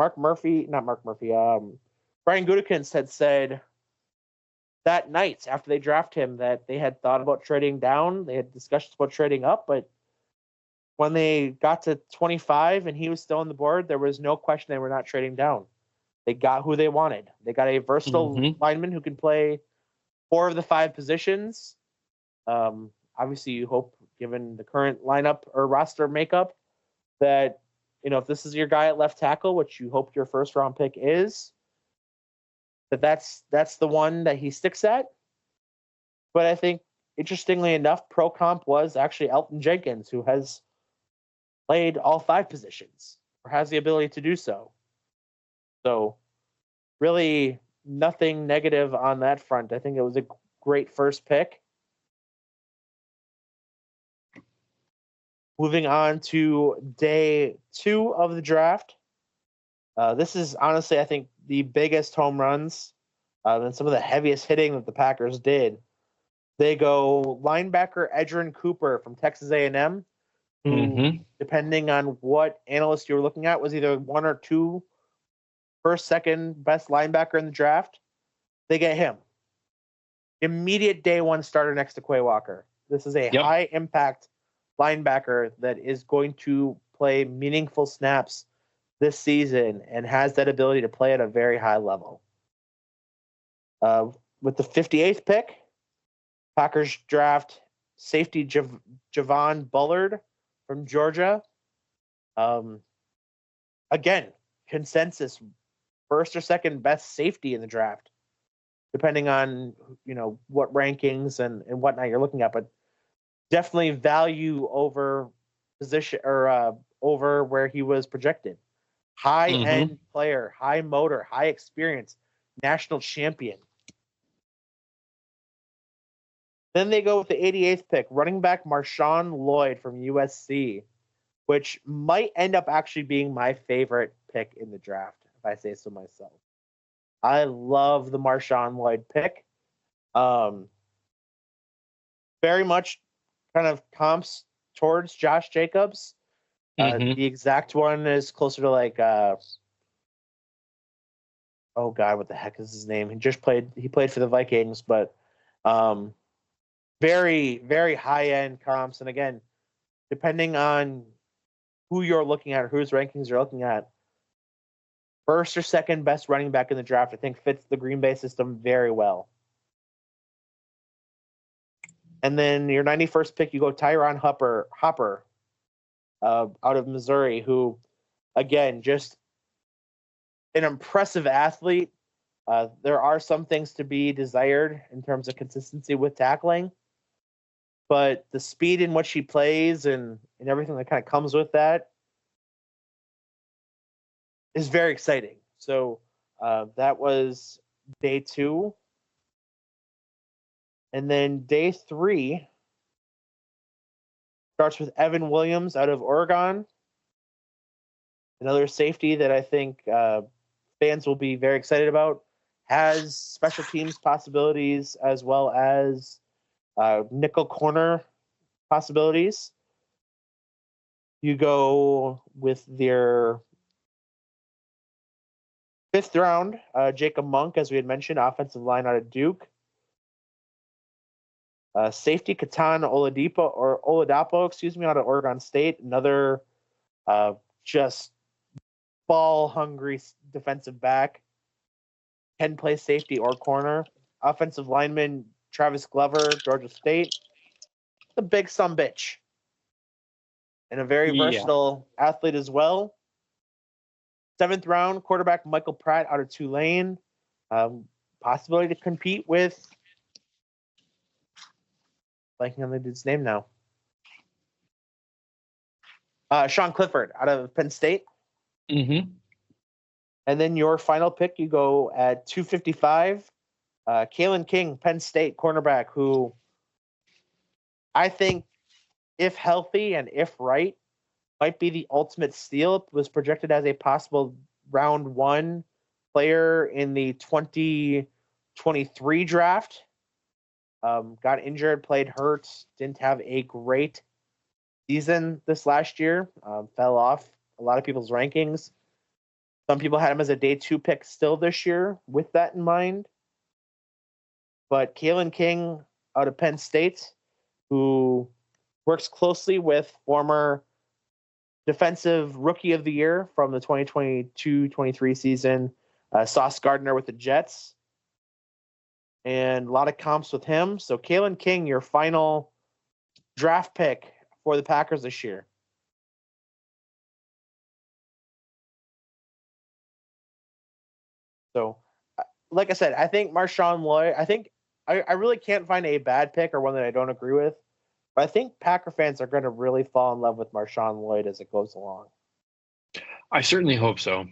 Gutekunst had said that night after they draft him that they had thought about trading down. They had discussions about trading up, but when they got to 25 and he was still on the board, there was no question they were not trading down. They got who they wanted. They got a versatile lineman who can play 4 of the 5 positions. Obviously, you hope, given the current lineup or roster makeup, that if this is your guy at left tackle, which you hope your first round pick is, that's the one that he sticks at. But I think, interestingly enough, pro comp was actually Elton Jenkins, who has played all 5 positions or has the ability to do so. So really nothing negative on that front. I think it was a great first pick. Moving on to day 2 of the draft. This is honestly, I think, the biggest home runs and some of the heaviest hitting that the Packers did. They go linebacker Edgerrin Cooper from Texas A&M, who, depending on what analyst you were looking at, was either 1 or 2 first, second best linebacker in the draft. They get him. Immediate day 1 starter next to Quay Walker. This is a high impact linebacker that is going to play meaningful snaps this season and has that ability to play at a very high level. With the 58th pick, Packers draft safety Javon Bullard from Georgia. Again, consensus first or second best safety in the draft, depending on what rankings and whatnot you're looking at, but definitely value over position or over where he was projected. High end player, high motor, high experience, national champion. Then they go with the 88th pick, running back Marshawn Lloyd from USC, which might end up actually being my favorite pick in the draft, if I say so myself. I love the Marshawn Lloyd pick. Very much kind of comps towards Josh Jacobs. The exact one is closer to like, oh God, what the heck is his name? He played for the Vikings, but very, very high end comps. And again, depending on who you're looking at or whose rankings you're looking at, first or second best running back in the draft, I think fits the Green Bay system very well. And then your 91st pick, you go Tyron Hopper out of Missouri, who, again, just an impressive athlete. There are some things to be desired in terms of consistency with tackling, but the speed in which he plays and everything that kind of comes with that is very exciting. So that was day 2. And then day 3 starts with Evan Williams out of Oregon. Another safety that I think fans will be very excited about. Has special teams possibilities as well as nickel corner possibilities. You go with their 5th round, Jacob Monk, as we had mentioned, offensive line out of Duke. Safety Katan Oladapo, out of Oregon State. Another just ball-hungry defensive back. Can play safety or corner. Offensive lineman Travis Glover, Georgia State. The big sumbitch. And a very versatile athlete as well. 7th round, quarterback Michael Pratt out of Tulane. Possibility to compete with, blanking on the dude's name now. Sean Clifford out of Penn State. And then your final pick, you go at 255. Kalen King, Penn State cornerback, who I think, if healthy and if right, might be the ultimate steal. Was projected as a possible round 1 player in the 2023 draft. Got injured, played hurt, didn't have a great season this last year. Fell off a lot of people's rankings. Some people had him as a day 2 pick still this year with that in mind. But Kalen King out of Penn State, who works closely with former defensive rookie of the year from the 2022-23 season, Sauce Gardner with the Jets. And a lot of comps with him. So Kalen King, your final draft pick for the Packers this year. So, like I said, I think Marshawn Lloyd, I really can't find a bad pick or one that I don't agree with. But I think Packer fans are going to really fall in love with Marshawn Lloyd as it goes along. I certainly hope so.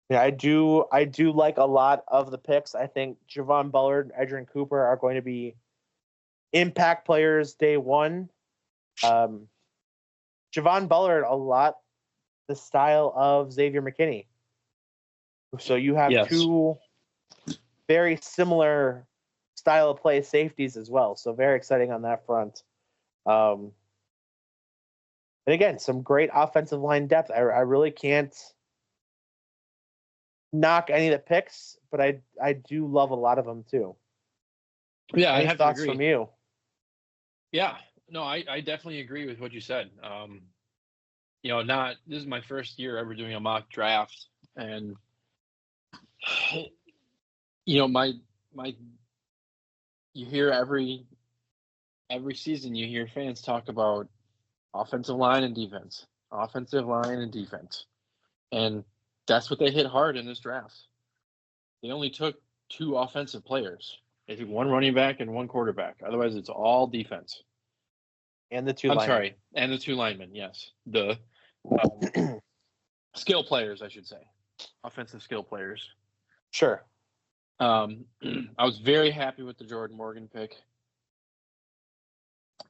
Yeah, I do like a lot of the picks. I think Javon Bullard and Edgerrin Cooper are going to be impact players day 1. Javon Bullard, a lot the style of Xavier McKinney. So you have 2 very similar style of play safeties as well. So very exciting on that front. And again, some great offensive line depth. I really can't knock any of the picks, but I do love a lot of them too. Yeah, Any I have thoughts to agree. from you? Yeah, no, I definitely agree with what you said. This is my first year ever doing a mock draft, and my you hear every season you hear fans talk about offensive line and defense, and that's what they hit hard in this draft. They only took 2 offensive players. They took 1 running back and 1 quarterback. Otherwise, it's all defense. And the 2 I'm linemen. sorry, and the 2 linemen. Yes, the skill players, I should say, offensive skill players. Sure. I was very happy with the Jordan Morgan pick.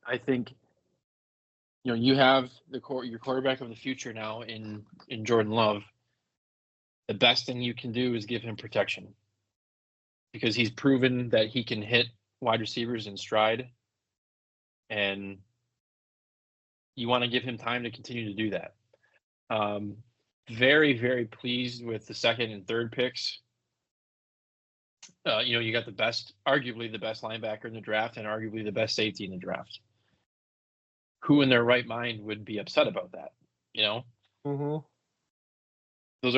I think, you have your quarterback of the future now in Jordan Love. The best thing you can do is give him protection, because he's proven that he can hit wide receivers in stride, and you want to give him time to continue to do that. Very, very pleased with the 2nd and 3rd picks. You got arguably the best linebacker in the draft and arguably the best safety in the draft. Who in their right mind would be upset about that? Mm-hmm. Those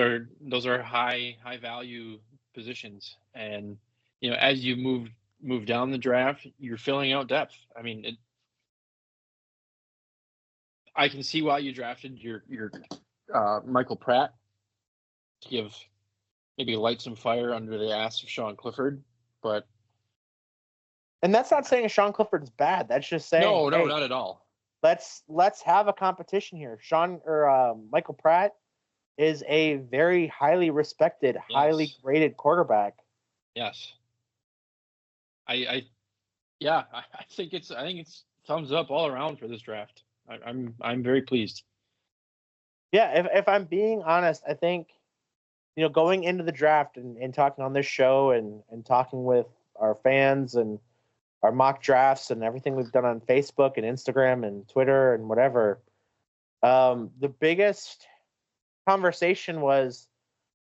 are high value positions, and as you move down the draft, you're filling out depth. I mean, I can see why you drafted your Michael Pratt to maybe light some fire under the ass of Sean Clifford, and that's not saying Sean Clifford's bad. That's just saying no, not at all. Let's have a competition here. Michael Pratt is a very highly respected, highly rated quarterback. Yes. I think it's thumbs up all around for this draft. I'm very pleased. Yeah, if I'm being honest, I think, going into the draft and talking on this show and talking with our fans and our mock drafts and everything we've done on Facebook and Instagram and Twitter and whatever, the biggest conversation was,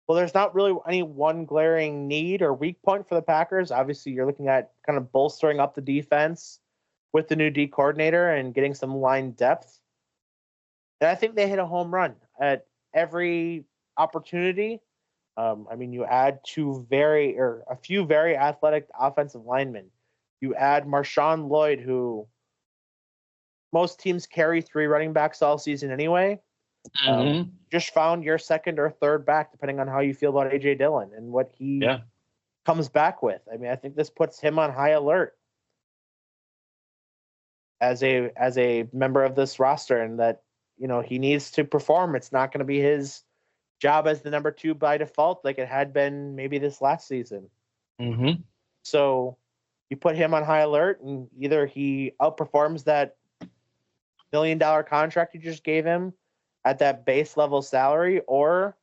well, there's not really any one glaring need or weak point for the Packers. Obviously, you're looking at kind of bolstering up the defense with the new D coordinator and getting some line depth. And I think they hit a home run at every opportunity. You add a few very athletic offensive linemen. You add Marshawn Lloyd, who most teams carry 3 running backs all season anyway. Just found your 2nd or 3rd back, depending on how you feel about A.J. Dillon and what he comes back with. I mean, I think this puts him on high alert as a member of this roster, and that, he needs to perform. It's not going to be his job as the number 2 by default, like it had been maybe this last season. Mm-hmm. So you put him on high alert, and either he outperforms that $1 million contract you just gave him at that base level salary, or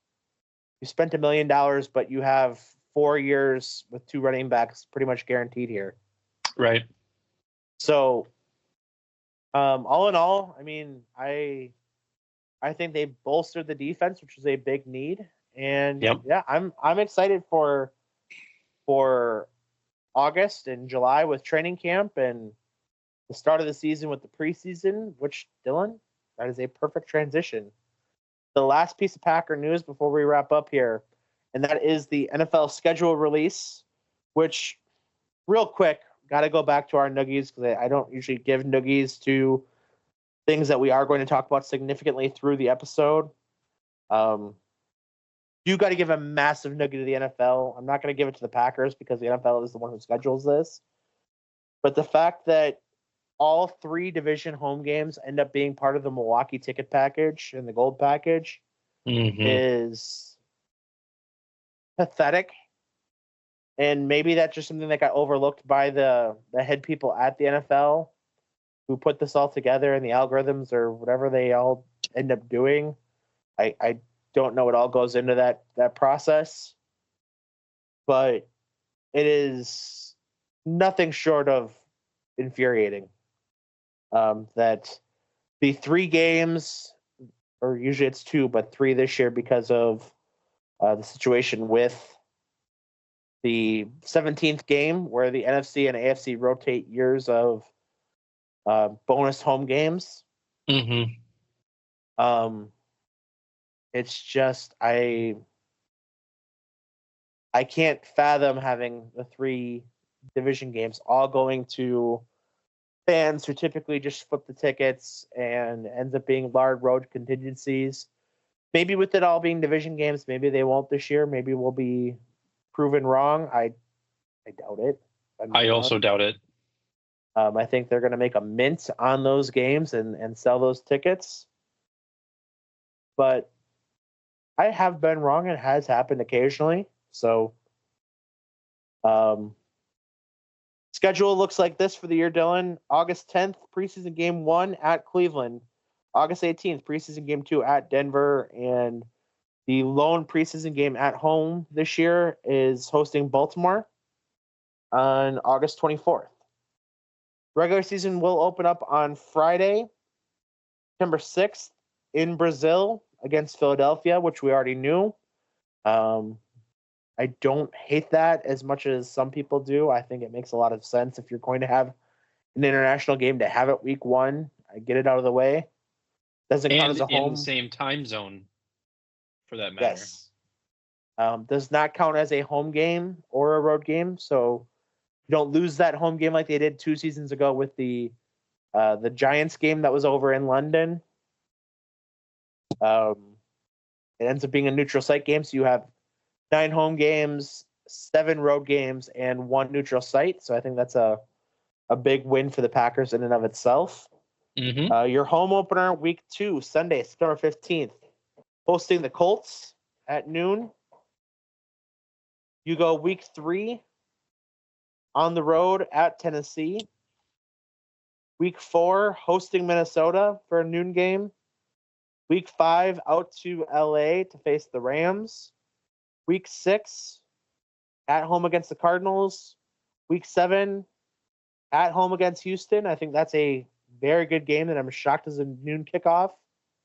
you spent $1 million, but you have 4 years with 2 running backs pretty much guaranteed here. Right. So, all in all, I mean, I think they bolstered the defense, which is a big need, and Yep. yeah, I'm excited for August and July with training camp and the start of the season with the preseason. Which, Dylan, that is a perfect transition. The last piece of Packer news before we wrap up here, and that is the NFL schedule release, which, real quick, got to go back to our noogies because I don't usually give noogies to things that we are going to talk about significantly through the episode. You got to give a massive noogie to the NFL. I'm not going to give it to the Packers because the NFL is the one who schedules this. But the fact that all 3 division home games end up being part of the Milwaukee ticket package and the gold package is pathetic. And maybe that's just something that got overlooked by the head people at the NFL who put this all together and the algorithms or whatever they all end up doing. I don't know what all goes into that process, but it is nothing short of infuriating that the 3 games, or usually it's 2, but 3 this year because of the situation with the 17th game where the NFC and AFC rotate years of bonus home games. It's just I can't fathom having the 3 division games all going to fans who typically just flip the tickets and ends up being large road contingencies. Maybe with it all being division games, maybe they won't this year. Maybe we'll be proven wrong. I doubt it. I also doubt it. I think they're going to make a mint on those games and sell those tickets. But I have been wrong. It has happened occasionally. So, schedule looks like this for the year, Dylan. August 10th, preseason game 1 at Cleveland. August 18th, preseason game 2 at Denver. And the lone preseason game at home this year is hosting Baltimore on August 24th. Regular season will open up on Friday, September 6th in Brazil against Philadelphia, which we already knew. I don't hate that as much as some people do. I think it makes a lot of sense if you're going to have an international game to have it week 1. I get it out of the way. Doesn't count as a home. In the same time zone, for that matter. Yes. Does not count as a home game or a road game, so you don't lose that home game like they did 2 seasons ago with the Giants game that was over in London. It ends up being a neutral site game, so you have 9 home games, 7 road games, and 1 neutral site. So I think that's a big win for the Packers in and of itself. Your home opener, week 2, Sunday, September 15th, hosting the Colts at noon. You go week 3 on the road at Tennessee. Week 4, hosting Minnesota for a noon game. Week 5, out to LA to face the Rams. Week 6, at home against the Cardinals. Week 7, at home against Houston. I think that's a very good game that I'm shocked is a noon kickoff.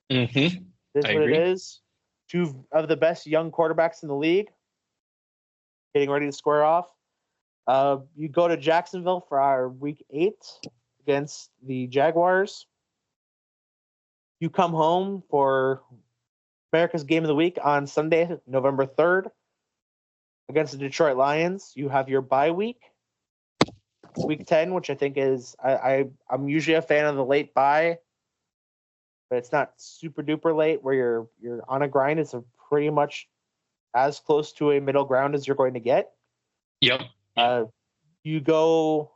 This is what it is. 2 of the best young quarterbacks in the league getting ready to square off. You go to Jacksonville for our week 8 against the Jaguars. You come home for America's Game of the Week on Sunday, November 3rd, against the Detroit Lions. You have your bye week, week 10, which I think is I'm usually a fan of the late bye, but it's not super duper late where you're on a grind. It's pretty much as close to a middle ground as you're going to get. Yep. You go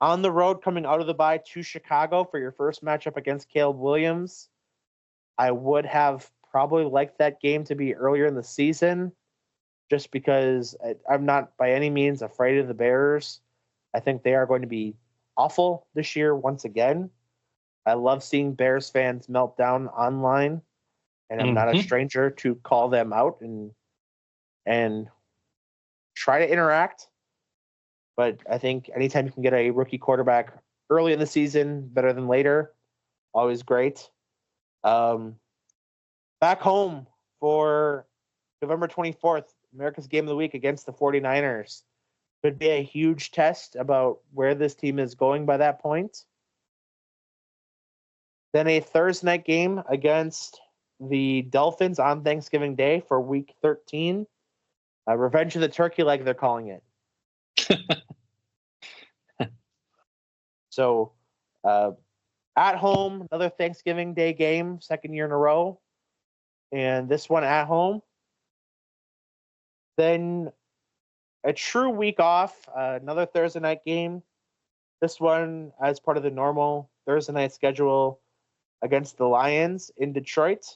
on the road coming out of the bye to Chicago for your first matchup against Caleb Williams. I would have probably liked that game to be earlier in the season just because I'm not by any means afraid of the Bears. I think they are going to be awful this year once again. I love seeing Bears fans melt down online, and I'm not a stranger to call them out and try to interact. But I think anytime you can get a rookie quarterback early in the season, better than later, always great. Back home for November 24th, America's Game of the Week against the 49ers. Could be a huge test about where this team is going by that point. Then a Thursday night game against the Dolphins on Thanksgiving Day for Week 13. Revenge of the Turkey Leg, they're calling it. So, at home, another Thanksgiving Day game, second year in a row. And this one at home. Then a true week off, another Thursday night game. This one as part of the normal Thursday night schedule against the Lions in Detroit.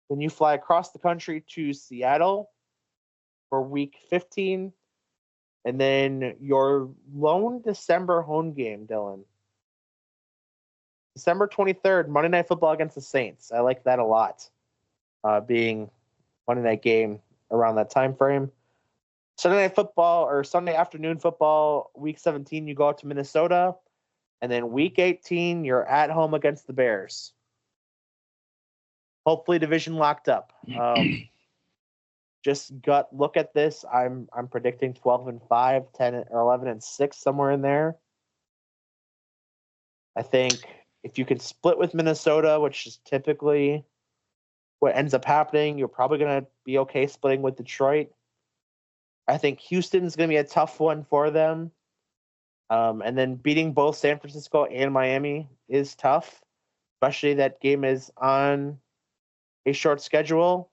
Then you fly across the country to Seattle for week 15. And then your lone December home game, Dylan. December 23rd, Monday Night Football against the Saints. I like that a lot, being Monday night game around that time frame. Sunday Night Football or Sunday afternoon football, week 17, you go out to Minnesota. And then week 18, you're at home against the Bears. Hopefully division locked up. Just gut look at this. I'm predicting 12-5, 10 or 11-6, somewhere in there. I think if you can split with Minnesota, which is typically what ends up happening, you're probably going to be okay splitting with Detroit. I think Houston's going to be a tough one for them. And then beating both San Francisco and Miami is tough, especially that game is on a short schedule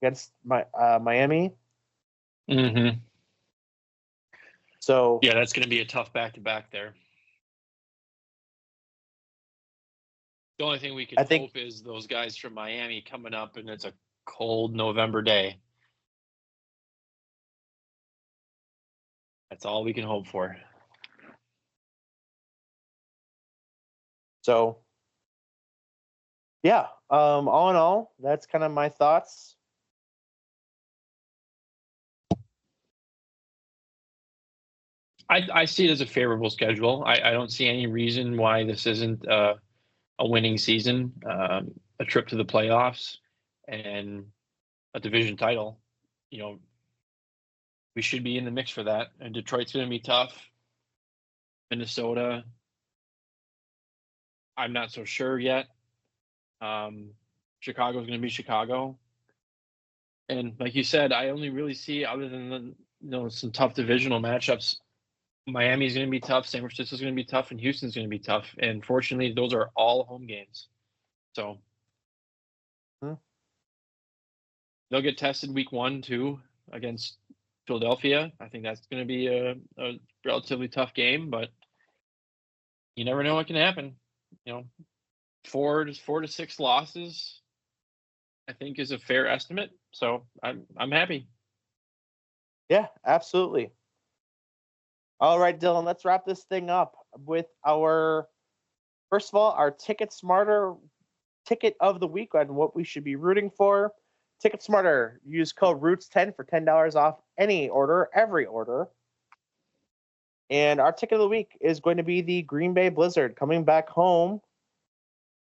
against Miami. Mm-hmm. So yeah, that's going to be a tough back-to-back there. The only thing we can hope is those guys from Miami coming up, and it's a cold November day. That's all we can hope for. So, yeah, all in all, that's kind of my thoughts. I see it as a favorable schedule. I don't see any reason why this isn't a winning season, a trip to the playoffs, and a division title. You know, we should be in the mix for that. And Detroit's going to be tough. Minnesota, I'm not so sure yet. Chicago's going to be Chicago. And like you said, I only really see, other than some tough divisional matchups, Miami's going to be tough, San Francisco's going to be tough, and Houston's going to be tough. And fortunately, those are all home games. So they'll get tested week 1, 2 against Philadelphia. I think that's going to be a relatively tough game, but you never know what can happen. 4 to 6 losses, I think, is a fair estimate. So I'm happy. Yeah, absolutely. All right, Dylan, let's wrap this thing up with first of all, our Ticket Smarter ticket of the week and what we should be rooting for. Ticket Smarter, use code ROOTS10 for $10 off any order, every order. And our ticket of the week is going to be the Green Bay Blizzard coming back home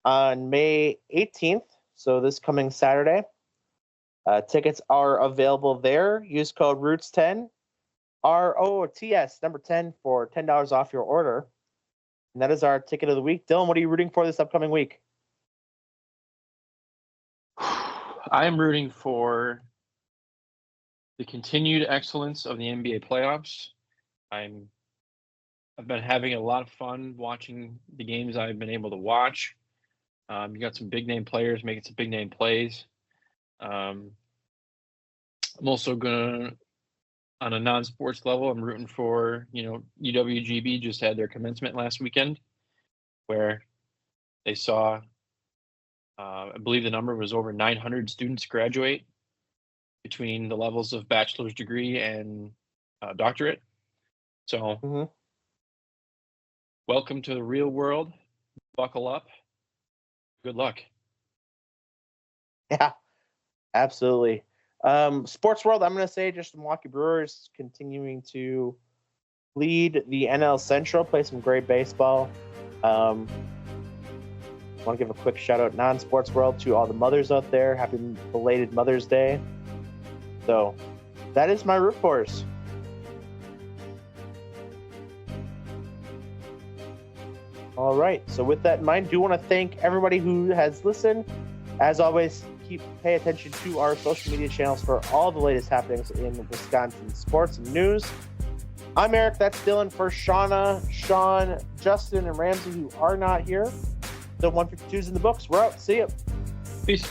on May 18th, so this coming Saturday. Tickets are available there. Use code ROOTS10. ROTS number 10 for $10 off your order. And that is our ticket of the week. Dylan, what are you rooting for this upcoming week? I am rooting for the continued excellence of the NBA playoffs. I've been having a lot of fun watching the games I've been able to watch. You got some big name players making some big name plays. I'm also gonna, on a non-sports level, I'm rooting for, UWGB just had their commencement last weekend, where they saw, I believe the number was over 900 students graduate between the levels of bachelor's degree and doctorate. So welcome to the real world. Buckle up. Good luck. Yeah, absolutely. Sports world, I'm going to say just Milwaukee Brewers continuing to lead the NL Central, play some great baseball. I want to give a quick shout out, non-sports world, to all the mothers out there. Happy belated Mother's Day. So that is my root force. All right. So with that in mind, do want to thank everybody who has listened. As always, pay attention to our social media channels for all the latest happenings in Wisconsin sports and news. I'm Eric. That's Dylan for Shauna, Sean, Justin, and Ramsey, who are not here. So 152's in the books. We're out. See you. Peace.